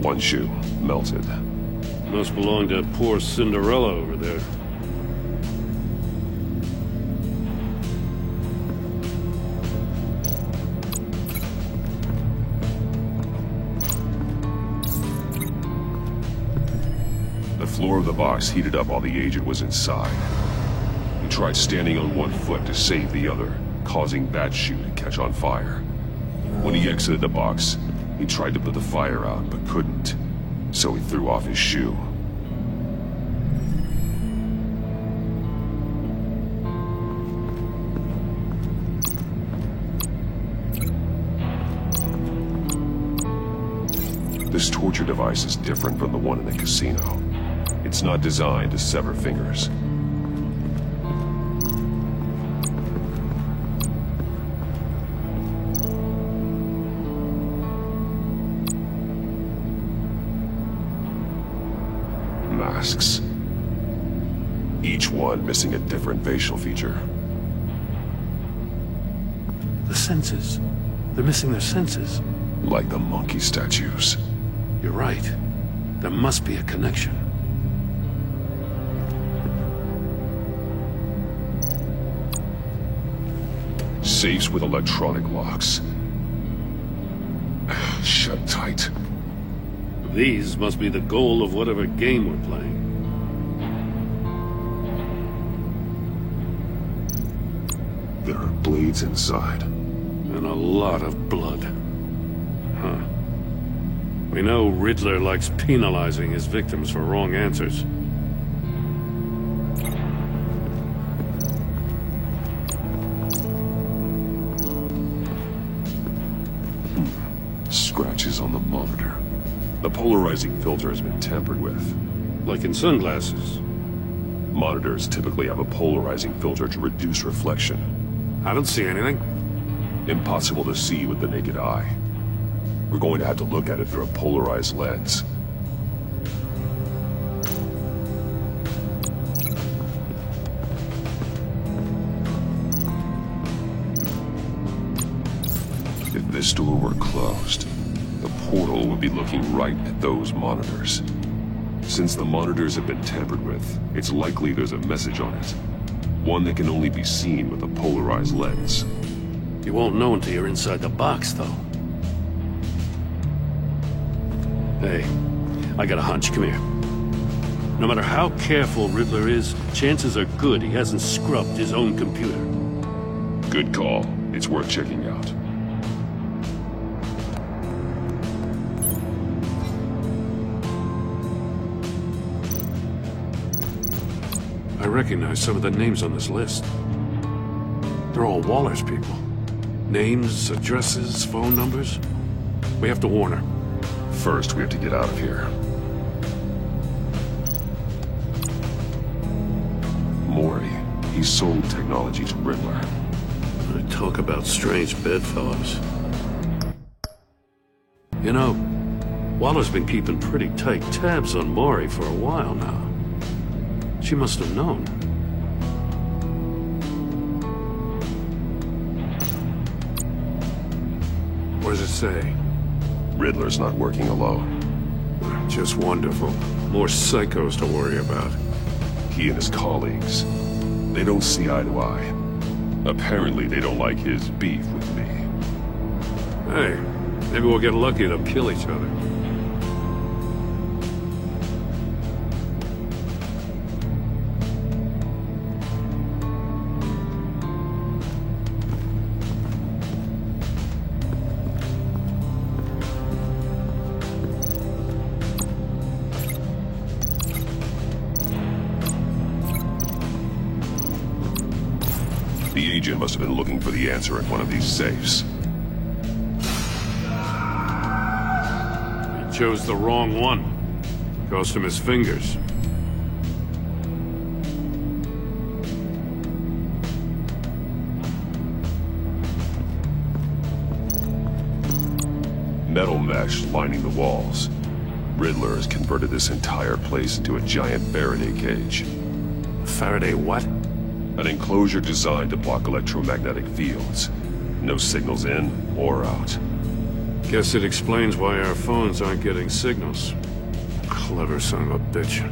One shoe, melted. Must belong to poor Cinderella over there. The floor of the box heated up while the agent was inside. He tried standing on one foot to save the other, causing that shoe to catch on fire. When he exited the box, he tried to put the fire out, but couldn't, so he threw off his shoe. This torture device is different from the one in the casino. It's not designed to sever fingers. Masks. Each one missing a different facial feature. The senses. They're missing their senses. Like the monkey statues. You're right. There must be a connection. Safes with electronic locks. Shut tight. These must be the goal of whatever game we're playing. There are blades inside. And a lot of blood. Huh. We know Riddler likes penalizing his victims for wrong answers. Scratches on the monitor. The polarizing filter has been tampered with. Like in sunglasses. Monitors typically have a polarizing filter to reduce reflection. I don't see anything. Impossible to see with the naked eye. We're going to have to look at it through a polarized lens. If this door were closed, the portal would be looking right at those monitors. Since the monitors have been tampered with, it's likely there's a message on it. One that can only be seen with a polarized lens. You won't know until you're inside the box, though. Hey, I got a hunch. Come here. No matter how careful Riddler is, chances are good he hasn't scrubbed his own computer. Good call. It's worth checking out. I recognize some of the names on this list. They're all Waller's people. Names, addresses, phone numbers. We have to warn her. First, we have to get out of here. Mori, he sold technology to Riddler. I talk about strange bedfellows. You know, Waller's been keeping pretty tight tabs on Mori for a while now. She must have known. What does it say? Riddler's not working alone. Just wonderful. More psychos to worry about. He and his colleagues, they don't see eye to eye. Apparently they don't like his beef with me. Hey, maybe we'll get lucky to kill each other. The agent must have been looking for the answer in one of these safes. He chose the wrong one. Cost him his fingers. Metal mesh lining the walls. Riddler has converted this entire place into a giant Faraday cage. Faraday what? An enclosure designed to block electromagnetic fields. No signals in or out. Guess it explains why our phones aren't getting signals. Clever son of a bitch.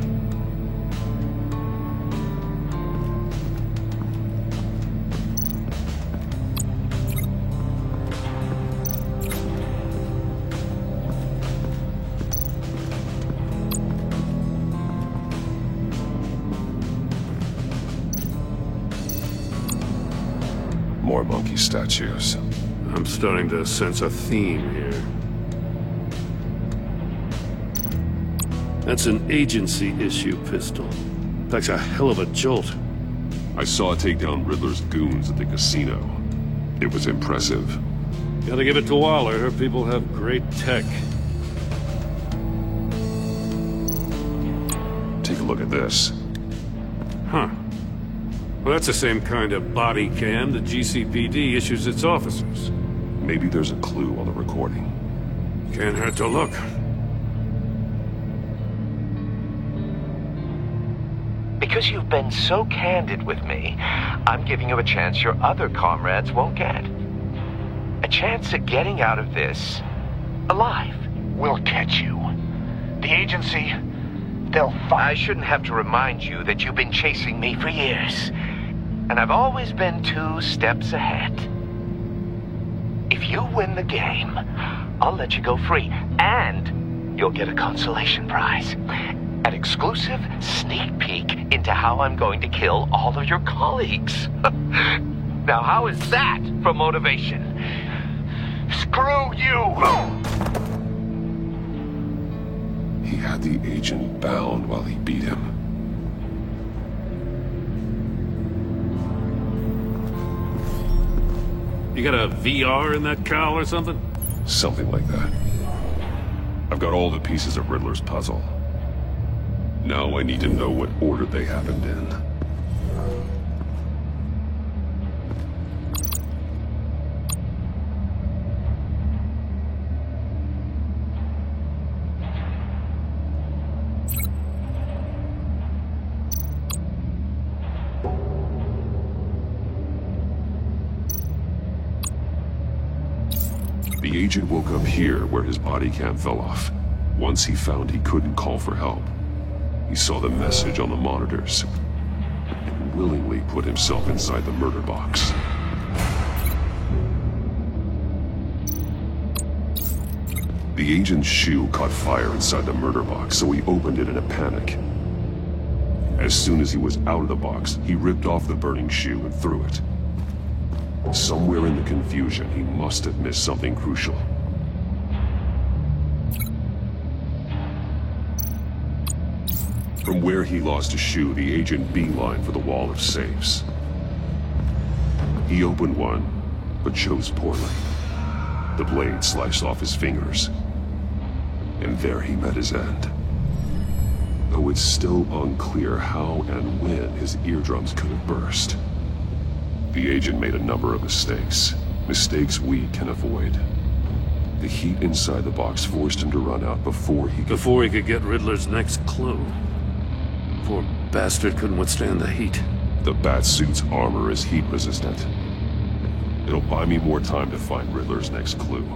More monkey statues. I'm starting to sense a theme here. That's an agency-issue pistol. That's a hell of a jolt. I saw it take down Riddler's goons at the casino. It was impressive. Gotta give it to Waller. Her people have great tech. Take a look at this. Huh. Well, that's the same kind of body cam the GCPD issues its officers. Maybe there's a clue on the recording. Can't hurt to look. Because you've been so candid with me, I'm giving you a chance your other comrades won't get. A chance at getting out of this alive. We'll catch you. The agency, they'll find... I shouldn't have to remind you that you've been chasing me for years. And I've always been 2 steps ahead. If you win the game, I'll let you go free. And you'll get a consolation prize. An exclusive sneak peek into how I'm going to kill all of your colleagues. Now, how is that for motivation? Screw you! He had the agent bound while he beat him. You got a VR in that cowl or something? Something like that. I've got all the pieces of Riddler's puzzle. Now I need to know what order they happened in. The agent woke up here where his body cam fell off. Once he found he couldn't call for help, he saw the message on the monitors and willingly put himself inside the murder box. The agent's shoe caught fire inside the murder box, so he opened it in a panic. As soon as he was out of the box, he ripped off the burning shoe and threw it. Somewhere in the confusion, he must have missed something crucial. From where he lost a shoe, the agent beelined for the wall of safes. He opened one, but chose poorly. The blade sliced off his fingers, and there he met his end. Though it's still unclear how and when his eardrums could have burst. The agent made a number of mistakes. Mistakes we can avoid. The heat inside the box forced him to run out before he could get Riddler's next clue. Poor bastard couldn't withstand the heat. The Batsuit's armor is heat resistant. It'll buy me more time to find Riddler's next clue.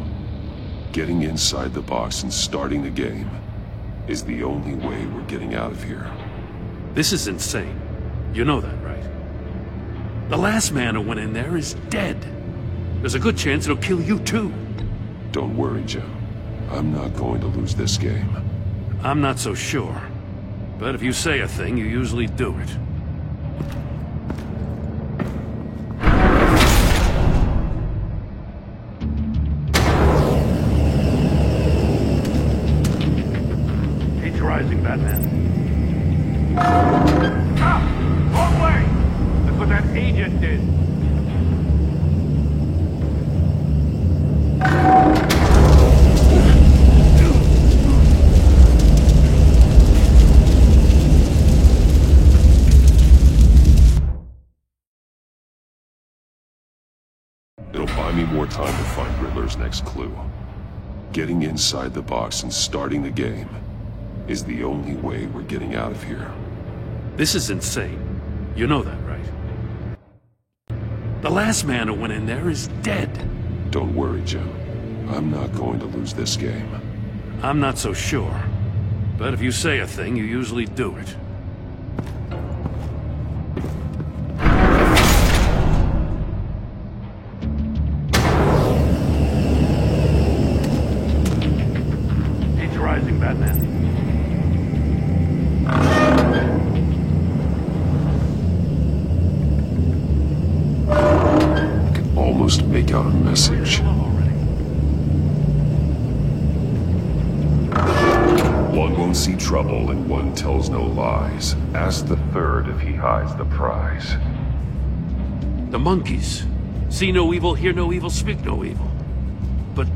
Getting inside the box and starting the game is the only way we're getting out of here. This is insane. You know that, right? The last man who went in there is dead. There's a good chance it'll kill you too. Don't worry, Jim. I'm not going to lose this game. I'm not so sure. But if you say a thing, you usually do it. He's rising, Batman. Wrong way! That's what that agent did. It'll buy me more time to find Riddler's next clue. Getting inside the box and starting the game is the only way we're getting out of here. This is insane. You know that, right? The last man who went in there is dead. Don't worry, Jim. I'm not going to lose this game. I'm not so sure. But if you say a thing, you usually do it. He's rising, Batman. Almost make out a message. One won't see trouble and one tells no lies. Ask the third if he hides the prize. The monkeys. See no evil, hear no evil, speak no evil. But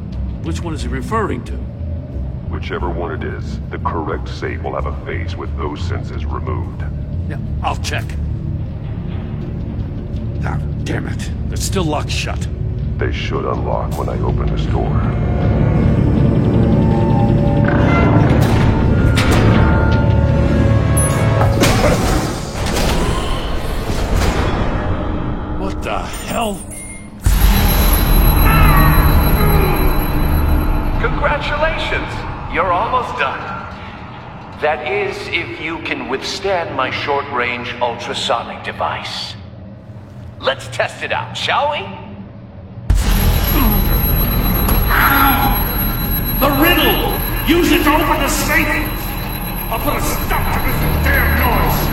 which one is he referring to? Whichever one it is, the correct safe will have a face with those senses removed. Yeah, I'll check. Ah, damn it. It's still locked shut. They should unlock when I open this door. What the hell? Congratulations! You're almost done. That is, if you can withstand my short-range ultrasonic device. Let's test it out, shall we? The riddle! Use it to open the safe! I'll put a stop to this damn noise!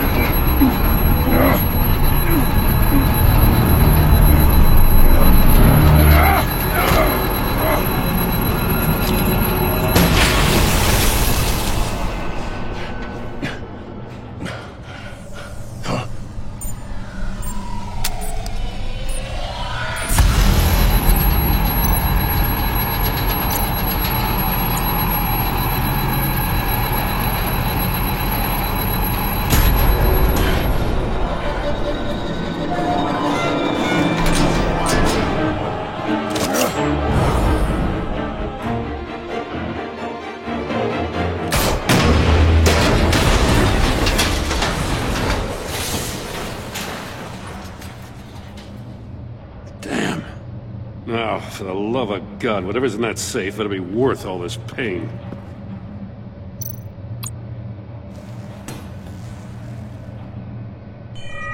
Oh, For the love of God, whatever's in that safe better be worth all this pain.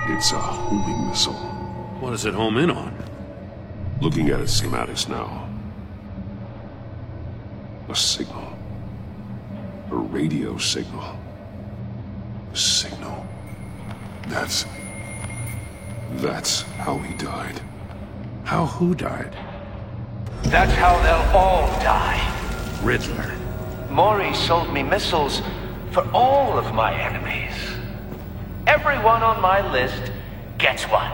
It's a homing missile. What does it home in on? Looking at its schematics now. A signal. A radio signal. A signal. That's how he died. How who died? That's how they'll all die. Riddler. Maury sold me missiles for all of my enemies. Everyone on my list gets one.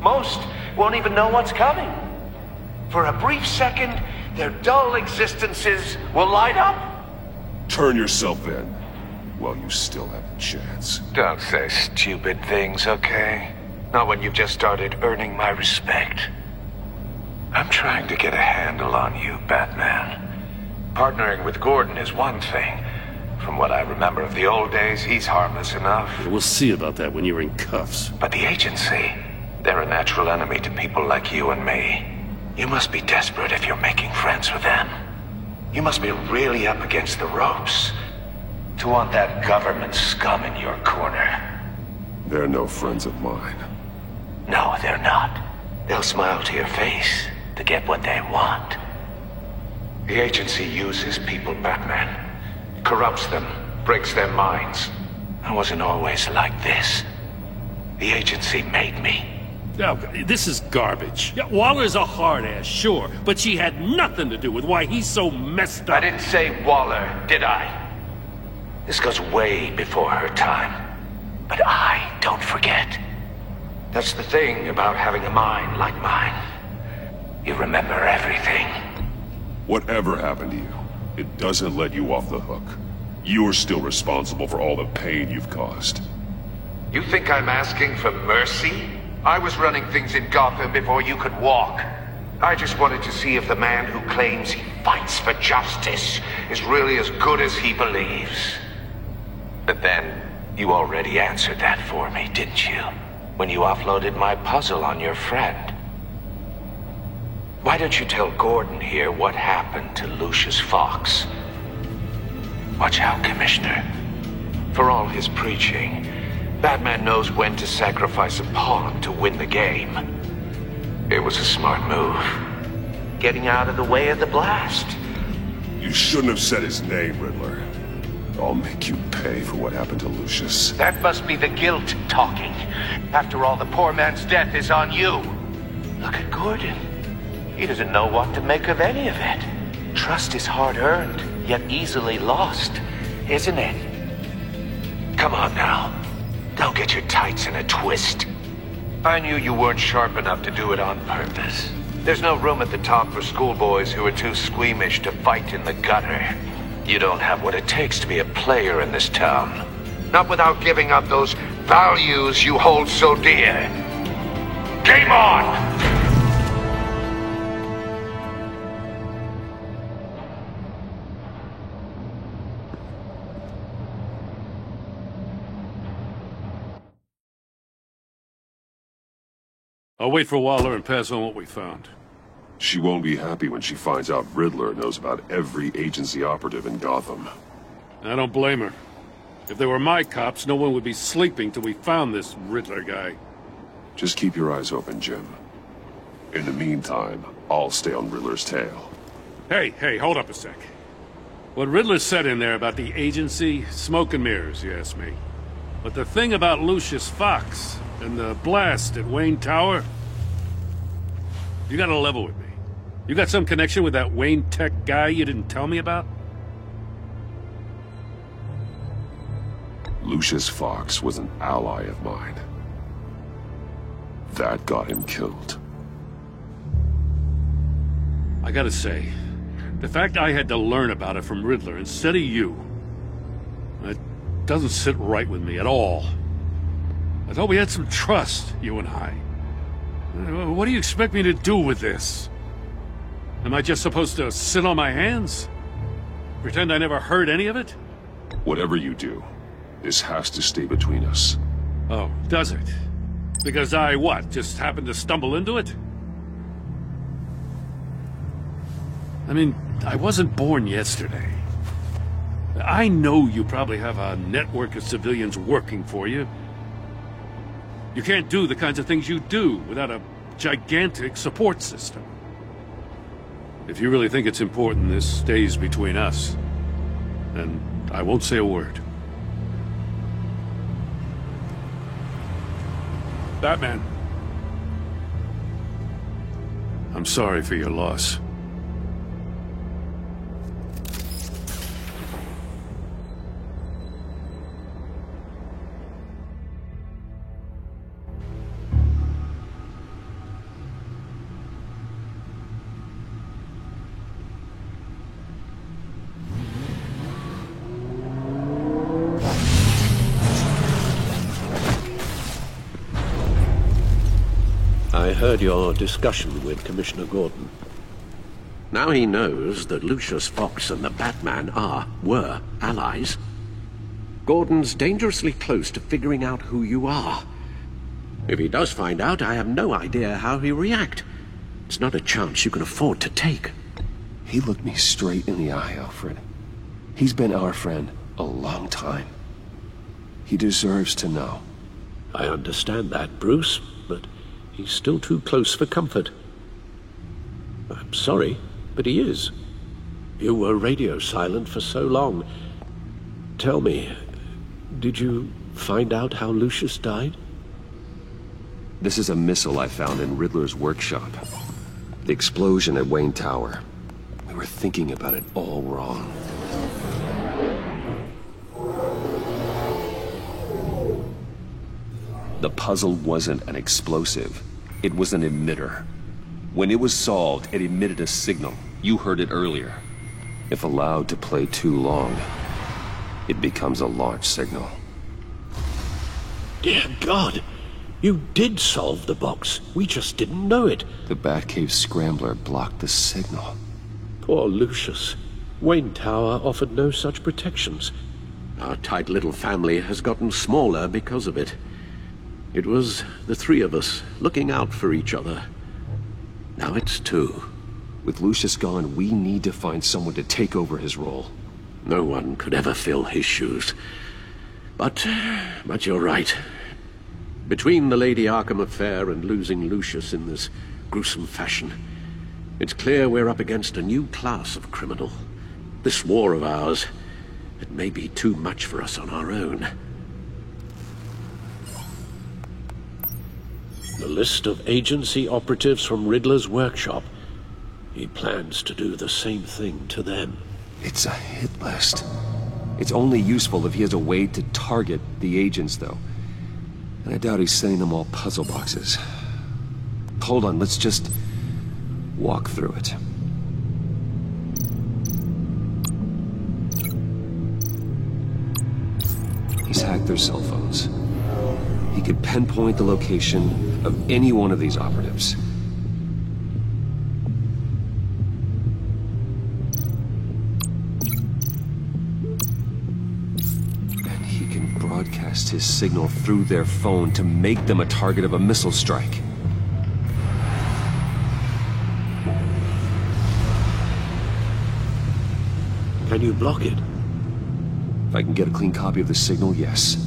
Most won't even know what's coming. For a brief second, their dull existences will light up. Turn yourself in while you still have a chance. Don't say stupid things, okay? Not when you've just started earning my respect. I'm trying to get a handle on you, Batman. Partnering with Gordon is one thing. From what I remember of the old days, he's harmless enough. We'll see about that when you're in cuffs. But the agency, they're a natural enemy to people like you and me. You must be desperate if you're making friends with them. You must be really up against the ropes to want that government scum in your corner. They're no friends of mine. No, they're not. They'll smile to your face to get what they want. The agency uses people, Batman. Corrupts them, breaks their minds. I wasn't always like this. The agency made me. Oh, this is garbage. Yeah, Waller's a hard-ass, sure, but she had nothing to do with why he's so messed up. I didn't say Waller, did I? This goes way before her time. But I don't forget. That's the thing about having a mind like mine. You remember everything. Whatever happened to you, it doesn't let you off the hook. You're still responsible for all the pain you've caused. You think I'm asking for mercy? I was running things in Gotham before you could walk. I just wanted to see if the man who claims he fights for justice is really as good as he believes. But then, you already answered that for me, didn't you? When you offloaded my puzzle on your friend. Why don't you tell Gordon here what happened to Lucius Fox? Watch out, Commissioner. For all his preaching, Batman knows when to sacrifice a pawn to win the game. It was a smart move. Getting out of the way of the blast. You shouldn't have said his name, Riddler. I'll make you pay for what happened to Lucius. That must be the guilt talking. After all, the poor man's death is on you. Look at Gordon. He doesn't know what to make of any of it. Trust is hard-earned, yet easily lost, isn't it? Come on now. Don't get your tights in a twist. I knew you weren't sharp enough to do it on purpose. There's no room at the top for schoolboys who are too squeamish to fight in the gutter. You don't have what it takes to be a player in this town. Not without giving up those values you hold so dear. Game on! I'll wait for Waller and pass on what we found. She won't be happy when she finds out Riddler knows about every agency operative in Gotham. I don't blame her. If they were my cops, no one would be sleeping till we found this Riddler guy. Just keep your eyes open, Jim. In the meantime, I'll stay on Riddler's tail. Hey, hold up a sec. What Riddler said in there about the agency, smoke and mirrors, you ask me. But the thing about Lucius Fox and the blast at Wayne Tower, you gotta level with me. You got some connection with that Wayne Tech guy you didn't tell me about? Lucius Fox was an ally of mine. That got him killed. I gotta say, the fact I had to learn about it from Riddler instead of you, it doesn't sit right with me at all. I thought we had some trust, you and I. What do you expect me to do with this? Am I just supposed to sit on my hands? Pretend I never heard any of it? Whatever you do, this has to stay between us. Oh, does it? Because I, what, just happened to stumble into it? I mean, I wasn't born yesterday. I know you probably have a network of civilians working for you. You can't do the kinds of things you do without a gigantic support system. If you really think it's important this stays between us, then I won't say a word. Batman. I'm sorry for your loss. I heard your discussion with Commissioner Gordon. Now he knows that Lucius Fox and the Batman were allies. Gordon's dangerously close to figuring out who you are. If he does find out, I have no idea how he'll react. It's not a chance you can afford to take. He looked me straight in the eye, Alfred. He's been our friend a long time. He deserves to know. I understand that, Bruce, but he's still too close for comfort. I'm sorry, but he is. You were radio silent for so long. Tell me, did you find out how Lucius died? This is a missile I found in Riddler's workshop. The explosion at Wayne Tower. We were thinking about it all wrong. The puzzle wasn't an explosive. It was an emitter. When it was solved, it emitted a signal. You heard it earlier. If allowed to play too long, it becomes a launch signal. Dear God! You did solve the box. We just didn't know it. The Batcave Scrambler blocked the signal. Poor Lucius. Wayne Tower offered no such protections. Our tight little family has gotten smaller because of it. It was the three of us looking out for each other. Now it's two. With Lucius gone, we need to find someone to take over his role. No one could ever fill his shoes. But you're right. Between the Lady Arkham affair and losing Lucius in this gruesome fashion, it's clear we're up against a new class of criminal. This war of ours, it may be too much for us on our own. The list of agency operatives from Riddler's workshop. He plans to do the same thing to them. It's a hit list. It's only useful if he has a way to target the agents, though. And I doubt he's sending them all puzzle boxes. Hold on, let's just walk through it. He's hacked their cell phones. He could pinpoint the location of any one of these operatives. And he can broadcast his signal through their phone to make them a target of a missile strike. Can you block it? If I can get a clean copy of the signal, yes.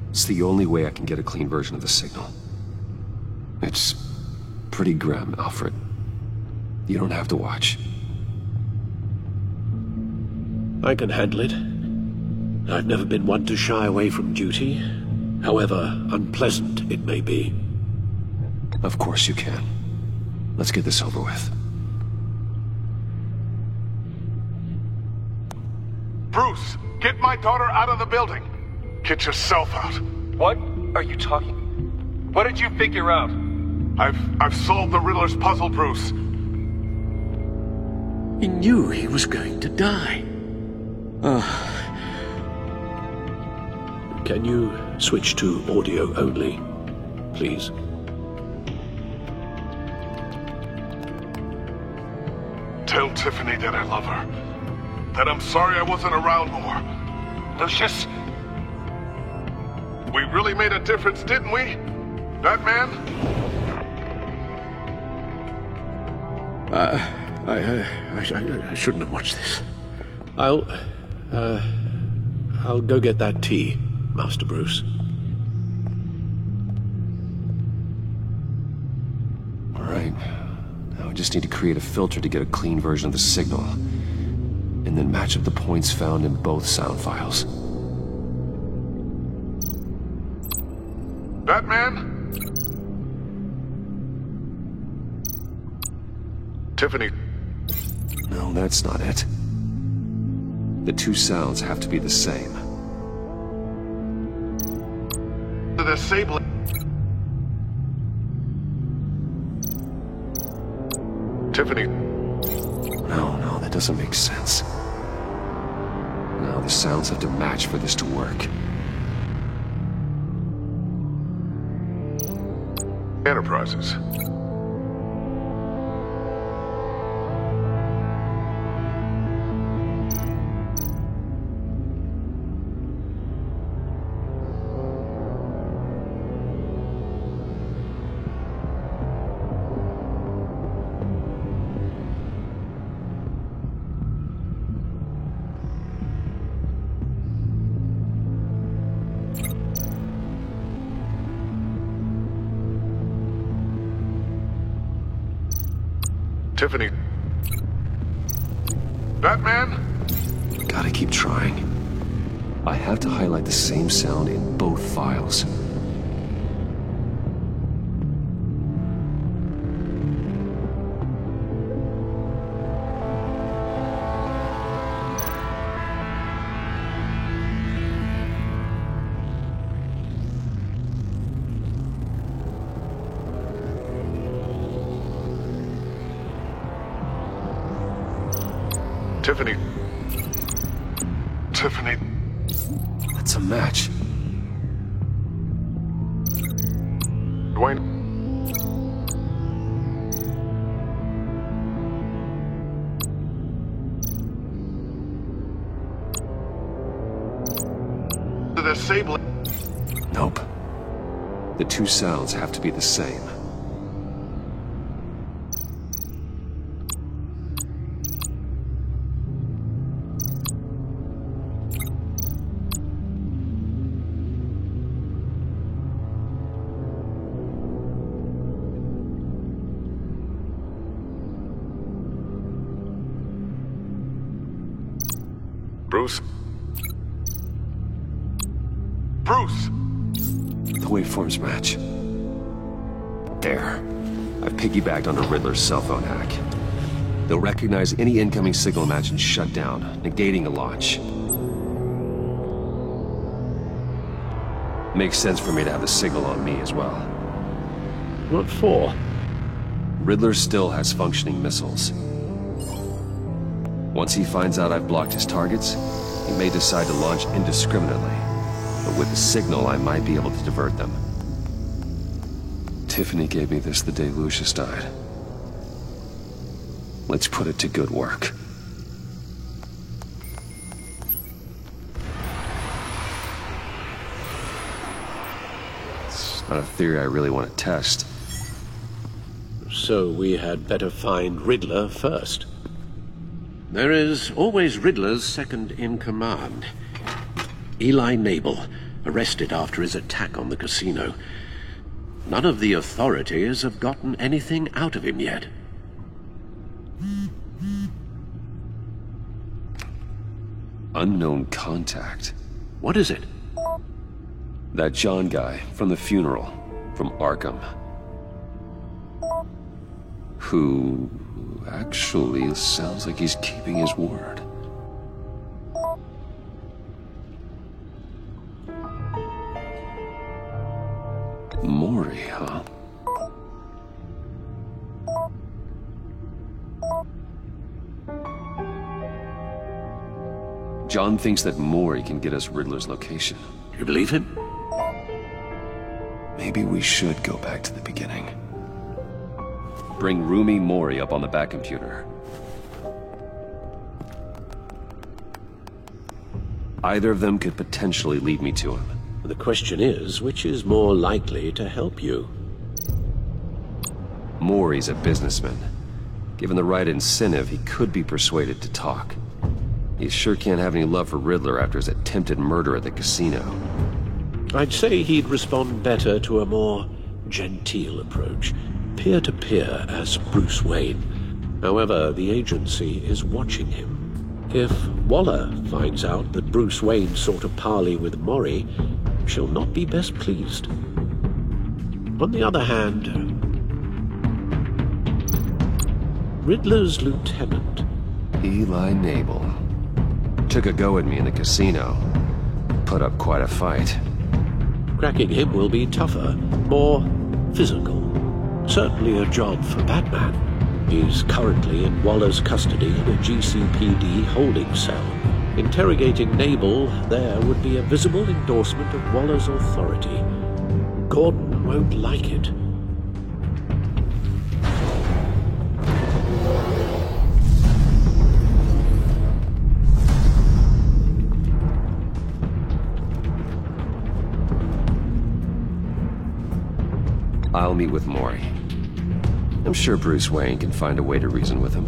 It's the only way I can get a clean version of the signal. It's pretty grim, Alfred. You don't have to watch. I can handle it. I've never been one to shy away from duty, however unpleasant it may be. Of course you can. Let's get this over with. Bruce, get my daughter out of the building. Get yourself out. What are you talking? What did you figure out? I've solved the Riddler's puzzle, Bruce. He knew he was going to die. Can you switch to audio only, please? Tell Tiffany that I love her. that I'm sorry I wasn't around more. Lucius? We really made a difference, didn't we? Batman? I shouldn't have watched this. I'll go get that tea, Master Bruce. All right. Now we just need to create a filter to get a clean version of the signal. And then match up the points found in both sound files. Batman? Tiffany. No, that's not it. The two sounds have to be the same. The disabling. Tiffany. No, that doesn't make sense. No, the sounds have to match for this to work. Enterprises. Tiffany. Batman? Gotta keep trying. I have to highlight the same sound in both files. Tiffany. Tiffany. That's a match. Dwayne. The disabling. Nope. The two sounds have to be the same. Bruce? Bruce! The waveforms match. There. I've piggybacked onto Riddler's cell phone hack. They'll recognize any incoming signal match and shut down, negating a launch. Makes sense for me to have the signal on me as well. What for? Riddler still has functioning missiles. Once he finds out I've blocked his targets, he may decide to launch indiscriminately. But with the signal, I might be able to divert them. Tiffany gave me this the day Lucius died. Let's put it to good work. It's not a theory I really want to test. So we had better find Riddler first. There is always Riddler's second in command. Eli Nabel, arrested after his attack on the casino. None of the authorities have gotten anything out of him yet. Unknown contact. What is it? That John guy from the funeral, from Arkham. Who actually sounds like he's keeping his word. Mori, huh? John thinks that Mori can get us Riddler's location. You believe him? Maybe we should go back to the beginning. Bring Rumi Mori up on the back computer. Either of them could potentially lead me to him. The question is, which is more likely to help you? Maury's a businessman. Given the right incentive, he could be persuaded to talk. He sure can't have any love for Riddler after his attempted murder at the casino. I'd say he'd respond better to a more genteel approach, peer-to-peer as Bruce Wayne. However, the agency is watching him. If Waller finds out that Bruce Wayne sought a parley with Maury, she'll not be best pleased. On the other hand, Riddler's lieutenant, Eli Nabel, took a go at me in the casino. Put up quite a fight. Cracking him will be tougher, more physical. Certainly a job for Batman. He's currently in Waller's custody in a GCPD holding cell. Interrogating Nabel there would be a visible endorsement of Waller's authority. Gordon won't like it. I'll meet with Maury. I'm sure Bruce Wayne can find a way to reason with him.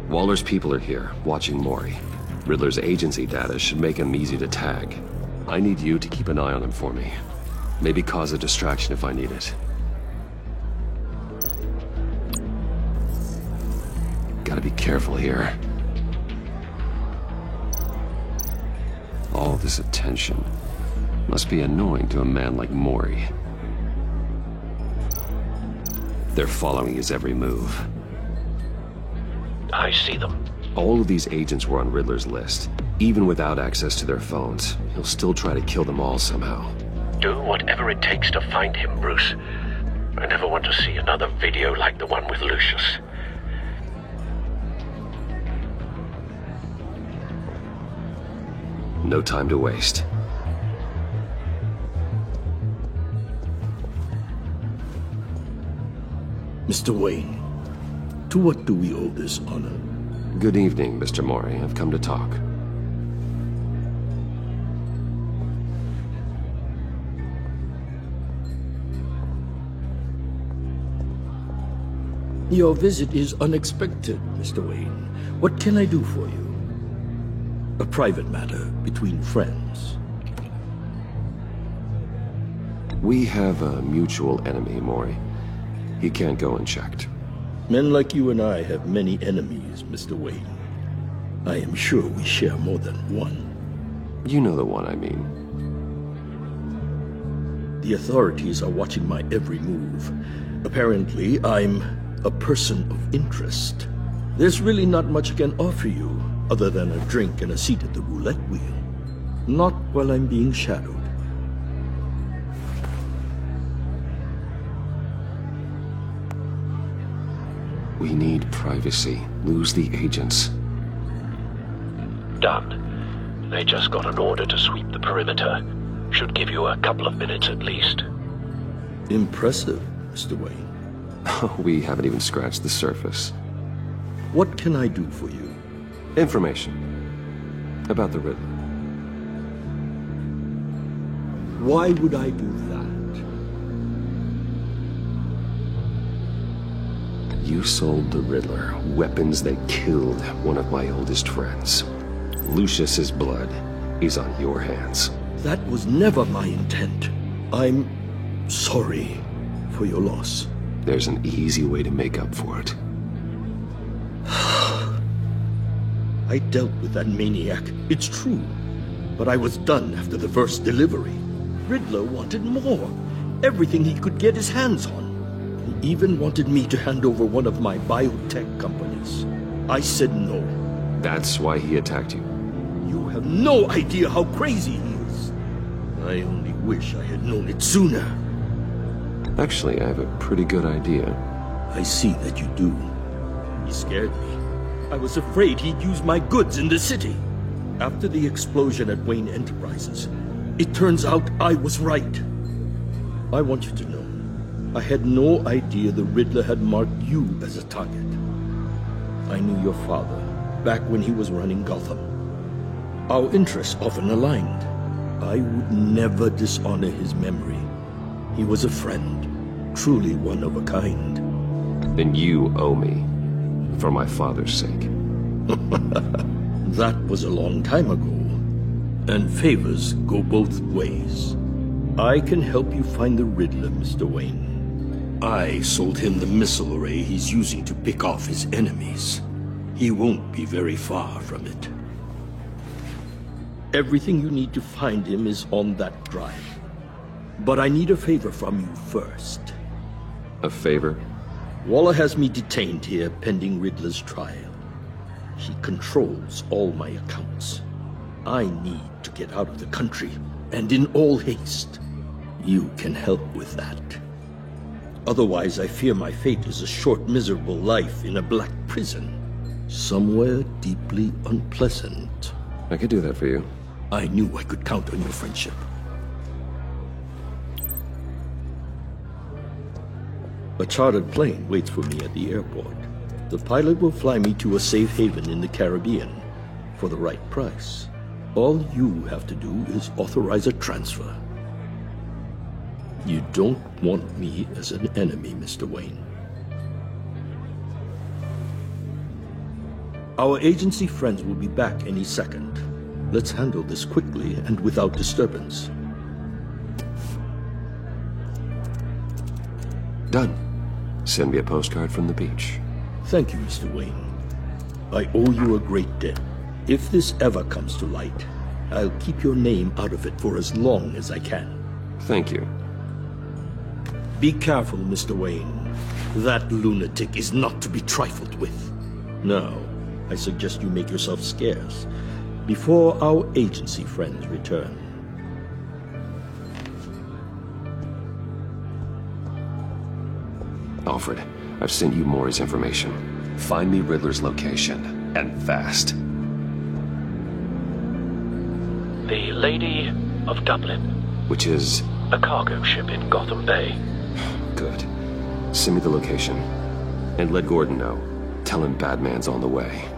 Waller's people are here, watching Maury. Riddler's agency data should make him easy to tag. I need you to keep an eye on him for me. Maybe cause a distraction if I need it. Gotta be careful here. All this attention must be annoying to a man like Maury. They're following his every move. I see them. All of these agents were on Riddler's list. Even without access to their phones, he'll still try to kill them all somehow. Do whatever it takes to find him, Bruce. I never want to see another video like the one with Lucius. No time to waste. Mr. Wayne, to what do we owe this honor? Good evening, Mr. Maury. I've come to talk. Your visit is unexpected, Mr. Wayne. What can I do for you? A private matter between friends. We have a mutual enemy, Maury. He can't go unchecked. Men like you and I have many enemies, Mr. Wayne. I am sure we share more than one. You know the one I mean. The authorities are watching my every move. Apparently, I'm a person of interest. There's really not much I can offer you, other than a drink and a seat at the roulette wheel. Not while I'm being shadowed. We need privacy. Lose the agents. Done. They just got an order to sweep the perimeter. Should give you a couple of minutes at least. Impressive, Mr. Wayne. We haven't even scratched the surface. What can I do for you? Information. About the Riddler. Why would I do that? You sold the Riddler weapons that killed one of my oldest friends. Lucius's blood is on your hands. That was never my intent. I'm sorry for your loss. There's an easy way to make up for it. I dealt with that maniac, it's true. But I was done after the first delivery. Riddler wanted more. Everything he could get his hands on. He even wanted me to hand over one of my biotech companies. I said no. That's why he attacked you? You have no idea how crazy he is. I only wish I had known it sooner. Actually, I have a pretty good idea. I see that you do. He scared me. I was afraid he'd use my goods in the city. After the explosion at Wayne Enterprises, it turns out I was right. I want you to know, I had no idea the Riddler had marked you as a target. I knew your father back when he was running Gotham. Our interests often aligned. I would never dishonor his memory. He was a friend, truly one of a kind. Then you owe me, for my father's sake. That was a long time ago, and favors go both ways. I can help you find the Riddler, Mr. Wayne. I sold him the missile array he's using to pick off his enemies. He won't be very far from it. Everything you need to find him is on that drive. But I need a favor from you first. A favor? Waller has me detained here pending Riddler's trial. He controls all my accounts. I need to get out of the country, and in all haste. You can help with that. Otherwise, I fear my fate is a short, miserable life in a black prison. Somewhere deeply unpleasant. I could do that for you. I knew I could count on your friendship. A chartered plane waits for me at the airport. The pilot will fly me to a safe haven in the Caribbean for the right price. All you have to do is authorize a transfer. You don't want me as an enemy, Mr. Wayne. Our agency friends will be back any second. Let's handle this quickly and without disturbance. Done. Send me a postcard from the beach. Thank you, Mr. Wayne. I owe you a great debt. If this ever comes to light, I'll keep your name out of it for as long as I can. Thank you. Be careful, Mr. Wayne. That lunatic is not to be trifled with. Now, I suggest you make yourself scarce before our agency friends return. Alfred, I've sent you Maury's information. Find me Riddler's location, and fast. The Lady of Dublin. Which is? A cargo ship in Gotham Bay. Good. Send me the location. And let Gordon know. Tell him Batman's on the way.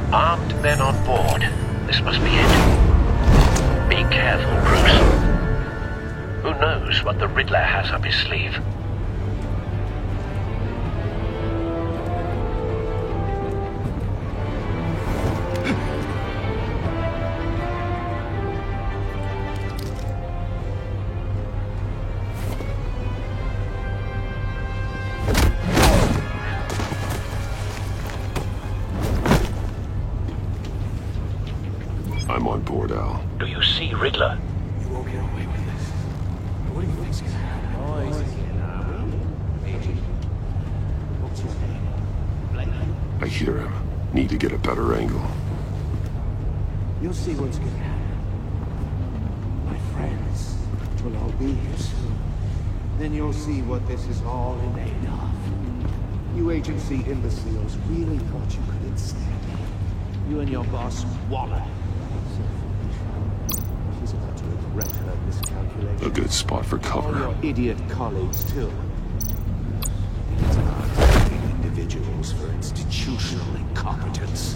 Armed men on board. This must be it. Be careful, Bruce. Who knows what the Riddler has up his sleeve? I'm on board, Al. Do you see Riddler? You won't get away with this. What do you think's gonna happen? What's your name? I hear him. Need to get a better angle. You'll see what's gonna happen. My friends will all be here soon. Then you'll see what this is all in aid of. You agency imbeciles really thought you could ensnare me. You and your boss, Waller. She's about to regret her miscalculation. A good spot for cover. All your idiot colleagues, too. It's about blaming individuals for institutional incompetence.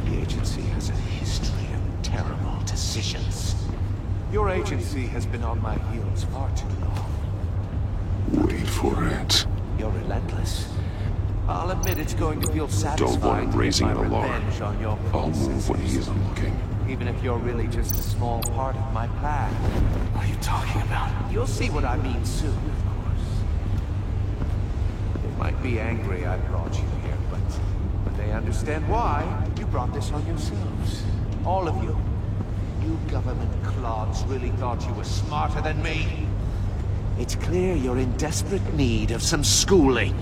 The agency has a history of terrible decisions. Your agency has been on my heels far too long. Wait for it. You're relentless. I'll admit it's going to feel satisfying. Don't want him raising to an get my alarm. revenge on your I'll move when he isn't looking. Even if you're really just a small part of my plan. What are you talking about? You'll see what I mean soon, of course. They might be angry I brought you here, but when they understand why, you brought this on yourselves. All of you. You government clods really thought you were smarter than me. It's clear you're in desperate need of some schooling.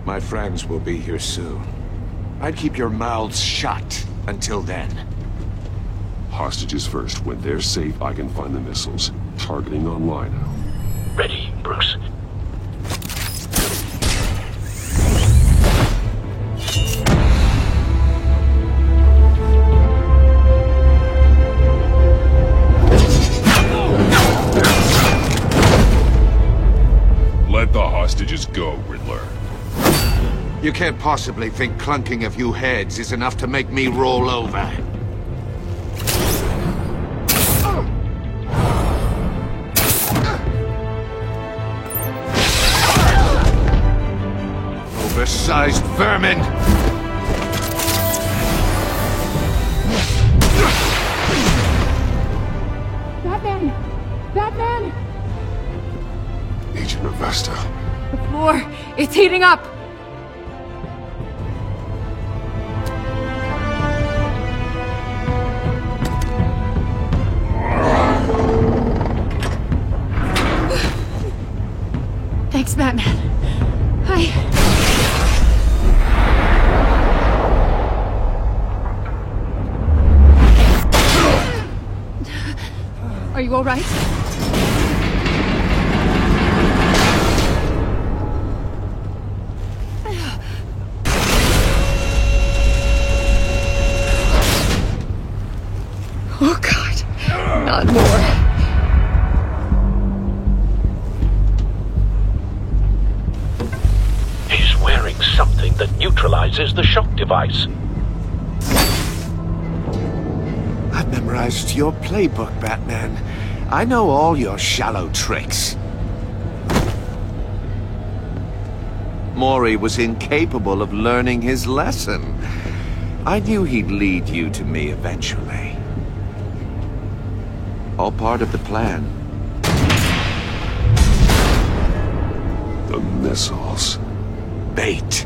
My friends will be here soon. I'd keep your mouths shut until then. Hostages first. When they're safe, I can find the missiles. Targeting online now. Ready, Bruce. Let the hostages go, Riddler. You can't possibly think clunking a few heads is enough to make me roll over. Oversized vermin! Batman! Batman! Agent Avesta. The floor, it's heating up! Thanks, Batman. Are you all right? Oh, God. Not more. Something that neutralizes the shock device. I've memorized your playbook, Batman. I know all your shallow tricks. Mori was incapable of learning his lesson. I knew he'd lead you to me eventually. All part of the plan. The missiles. Bait.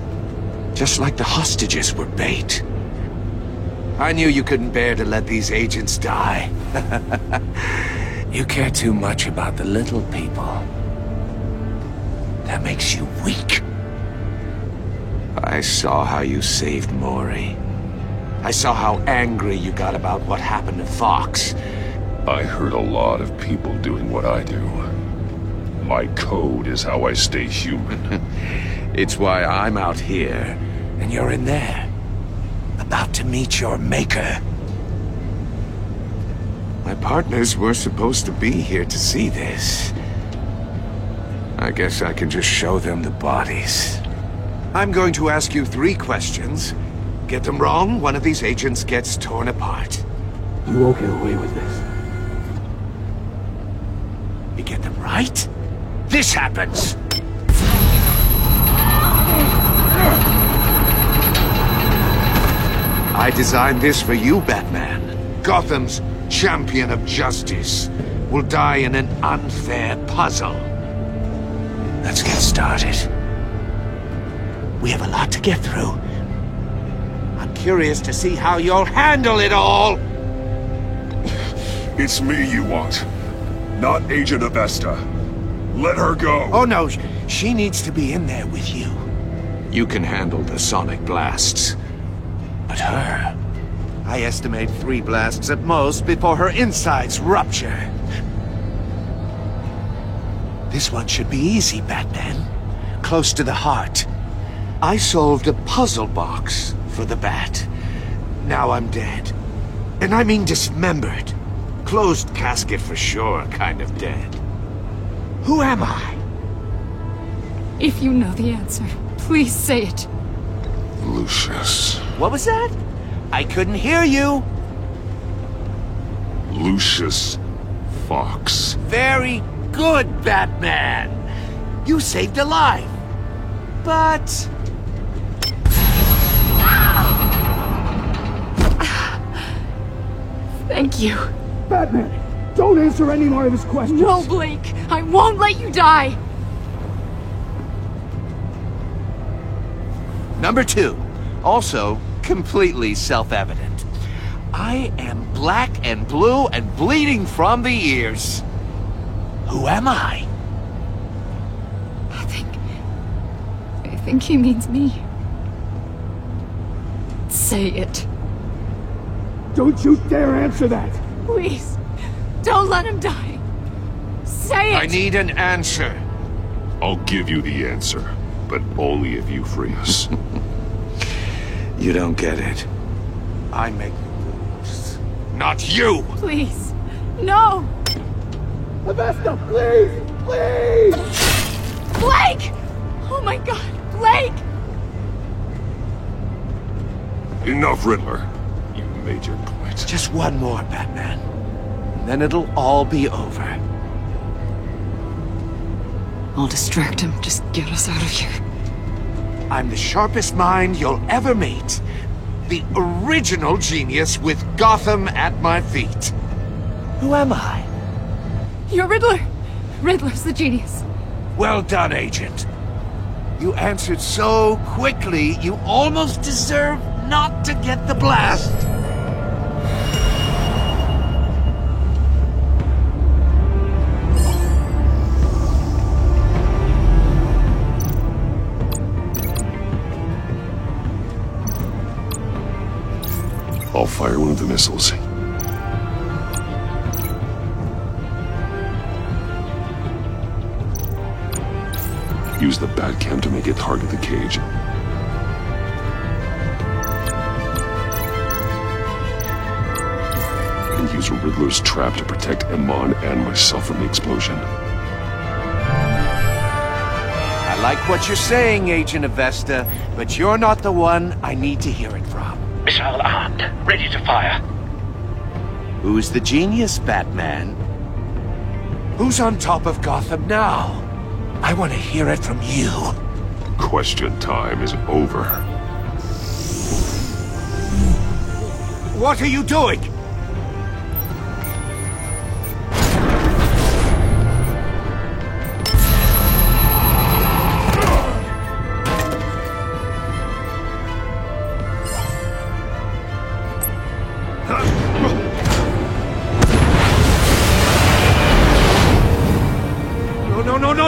Just like the hostages were bait. I knew you couldn't bear to let these agents die. You care too much about the little people. That makes you weak. I saw how you saved Mori. I saw how angry you got about what happened to Fox. I hurt a lot of people doing what I do. My code is how I stay human. It's why I'm out here, and you're in there. About to meet your maker. My partners were supposed to be here to see this. I guess I can just show them the bodies. I'm going to ask you 3 questions. Get them wrong, one of these agents gets torn apart. You won't get away with this. You get them right, this happens! I designed this for you, Batman. Gotham's champion of justice will die in an unfair puzzle. Let's get started. We have a lot to get through. I'm curious to see how you'll handle it all. It's me you want, not Agent Avesta. Let her go. Oh no, she needs to be in there with you. You can handle the sonic blasts. But her, I estimate 3 blasts at most before her insides rupture. This one should be easy, Batman. Close to the heart. I solved a puzzle box for the Bat. Now I'm dead. And I mean dismembered. Closed casket for sure, kind of dead. Who am I? If you know the answer, please say it. Lucius. What was that? I couldn't hear you. Lucius Fox. Very good, Batman. You saved a life. But Thank you. Batman, don't answer any more of his questions. No, Blake. I won't let you die. Number 2, also completely self-evident. I am black and blue and bleeding from the ears. Who am I? I think he means me. Say it. Don't you dare answer that! Please, don't let him die. Say it! I need an answer. I'll give you the answer, but only if you free us. You don't get it. I make the rules, not you! Please, no! Avesta, please! Please! Blake! Oh my god, Blake! Enough, Riddler. You made your point. Just one more, Batman. And then it'll all be over. I'll distract him. Just get us out of here. I'm the sharpest mind you'll ever meet. The original genius with Gotham at my feet. Who am I? You're Riddler. Riddler's the genius. Well done, Agent. You answered so quickly, you almost deserve not to get the blast. I'll fire one of the missiles. Use the Batcam to make it target the cage. And use Riddler's trap to protect Iman and myself from the explosion. I like what you're saying, Agent Avesta, but you're not the one I need to hear it from. Missile armed, ready to fire. Who's the genius, Batman? Who's on top of Gotham now? I want to hear it from you. Question time is over. What are you doing?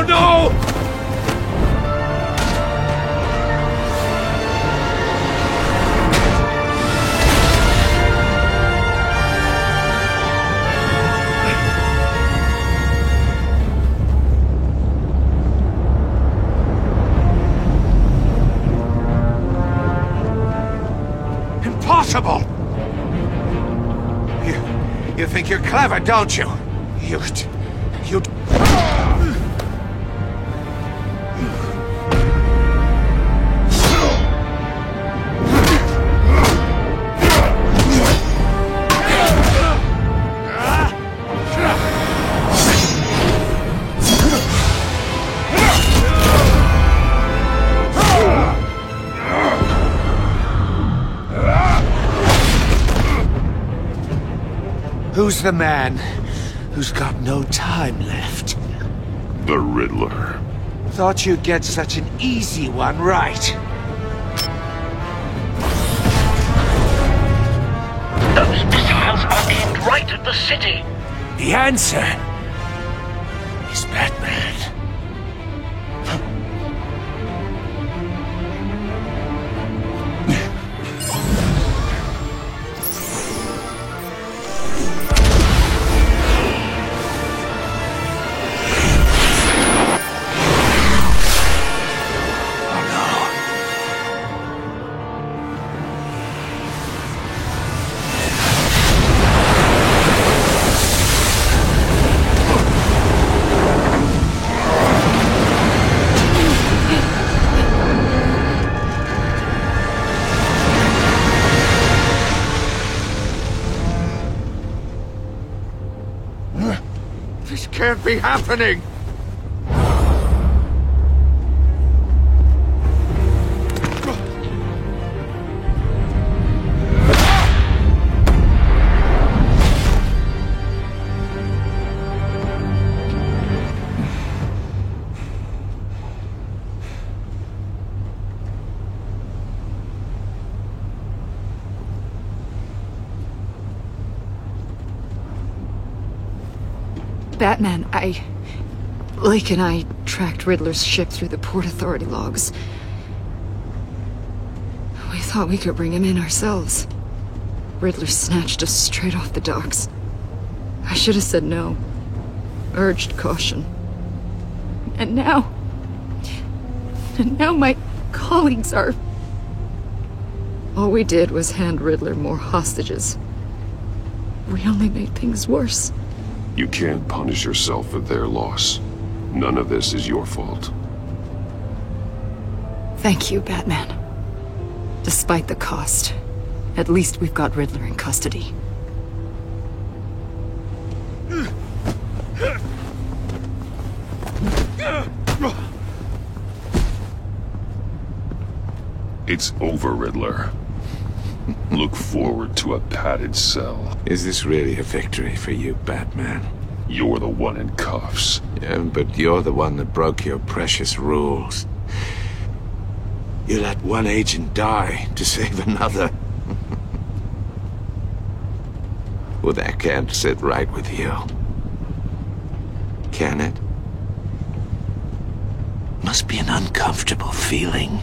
No! Impossible! You think you're clever, don't you? You... Who's the man who's got no time left? The Riddler. Thought you'd get such an easy one right. Those missiles are aimed right at the city. The answer is Batman. This can't be happening! Batman, Lake and I tracked Riddler's ship through the Port Authority logs. We thought we could bring him in ourselves. Riddler snatched us straight off the docks. I should have said no. Urged caution. And now my colleagues are... All we did was hand Riddler more hostages. We only made things worse. You can't punish yourself for their loss. None of this is your fault. Thank you, Batman. Despite the cost, at least we've got Riddler in custody. It's over, Riddler. Look forward to a padded cell. Is this really a victory for you, Batman? You're the one in cuffs. Yeah, but you're the one that broke your precious rules. You let one agent die to save another. Well, that can't sit right with you. Can it? Must be an uncomfortable feeling.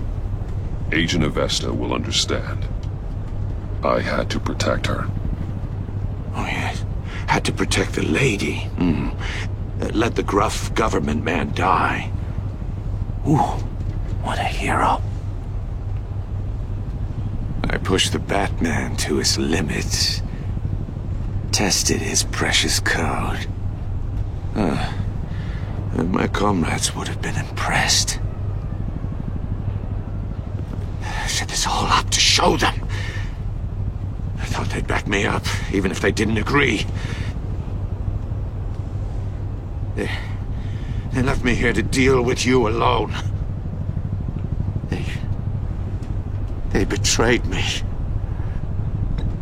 Agent Avesta will understand. I had to protect her. Oh, yes. Had to protect the lady. Let the gruff government man die. Ooh, what a hero. I pushed the Batman to his limits. Tested his precious code. And my comrades would have been impressed. I set this all up to show them. I thought they'd back me up, even if they didn't agree. They left me here to deal with you alone. They betrayed me.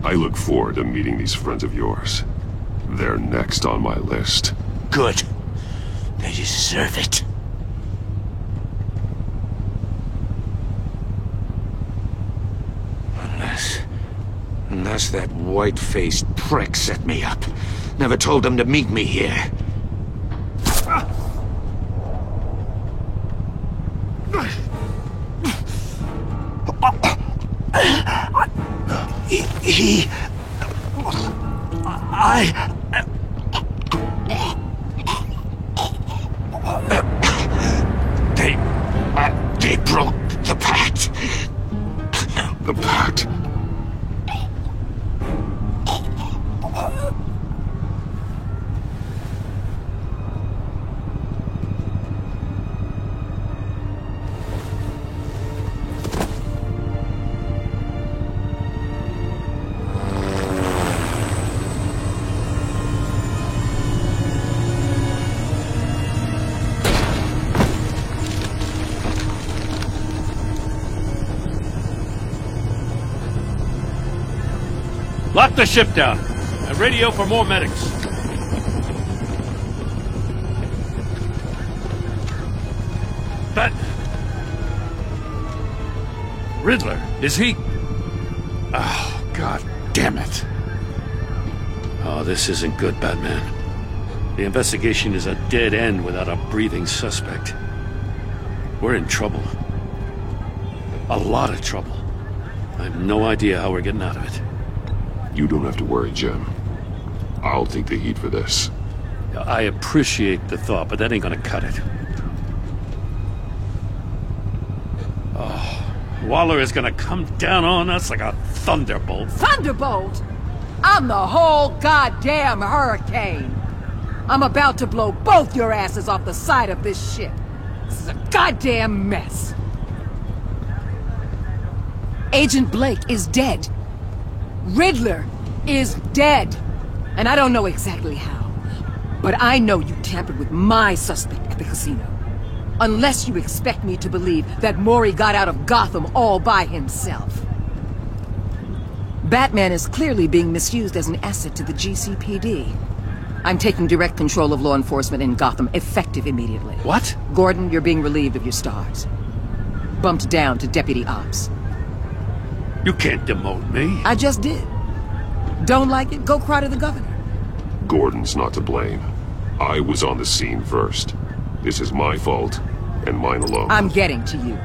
I look forward to meeting these friends of yours. They're next on my list. Good. They deserve it. Unless that white-faced prick set me up. Never told them to meet me here. They broke the pact. The pact? Lock the ship down, and radio for more medics. Riddler, is he... Oh, God damn it. Oh, this isn't good, Batman. The investigation is a dead end without a breathing suspect. We're in trouble. A lot of trouble. I have no idea how we're getting out of it. You don't have to worry, Jim. I'll take the heat for this. I appreciate the thought, but that ain't gonna cut it. Oh, Waller is gonna come down on us like a thunderbolt. Thunderbolt? I'm the whole goddamn hurricane. I'm about to blow both your asses off the side of this ship. This is a goddamn mess. Agent Blake is dead. Riddler is dead. And I don't know exactly how, but I know you tampered with my suspect at the casino. Unless you expect me to believe that Mori got out of Gotham all by himself. Batman is clearly being misused as an asset to the GCPD. I'm taking direct control of law enforcement in Gotham, effective immediately. What? Gordon, you're being relieved of your stars. Bumped down to Deputy Ops. You can't demote me. I just did. Don't like it? Go cry to the governor. Gordon's not to blame. I was on the scene first. This is my fault, and mine alone. I'm getting to you.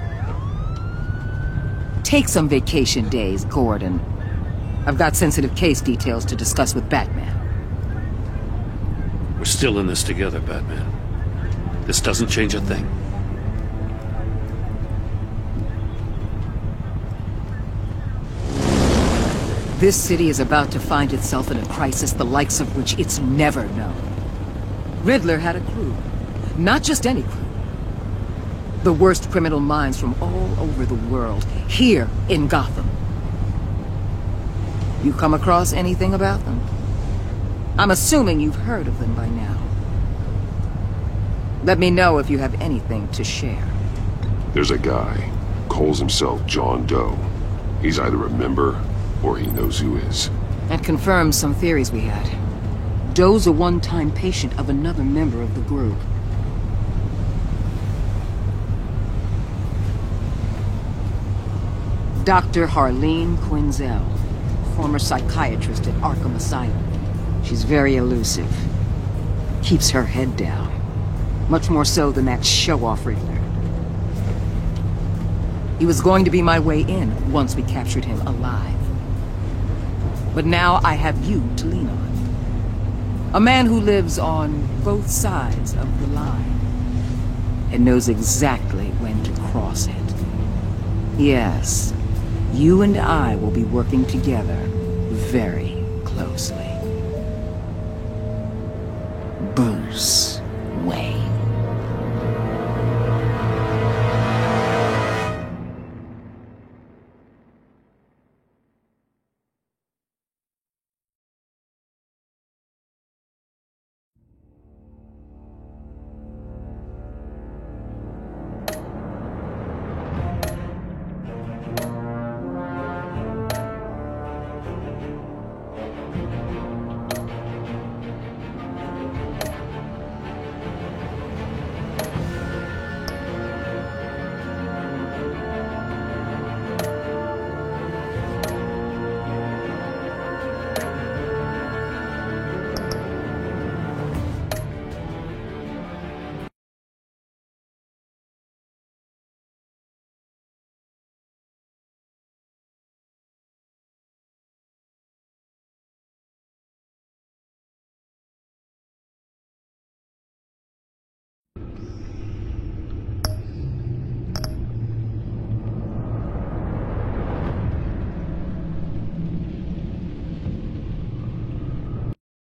Take some vacation days, Gordon. I've got sensitive case details to discuss with Batman. We're still in this together, Batman. This doesn't change a thing. This city is about to find itself in a crisis the likes of which it's never known. Riddler had a crew. Not just any crew. The worst criminal minds from all over the world, here in Gotham. You come across anything about them? I'm assuming you've heard of them by now. Let me know if you have anything to share. There's a guy, calls himself John Doe. He's either a member, or he knows who is. That confirms some theories we had. Doe's a one-time patient of another member of the group. Dr. Harleen Quinzel, former psychiatrist at Arkham Asylum. She's very elusive. Keeps her head down. Much more so than that show-off Riddler. He was going to be my way in once we captured him alive. But now I have you to lean on. A man who lives on both sides of the line and knows exactly when to cross it. Yes, you and I will be working together very closely. Bruce.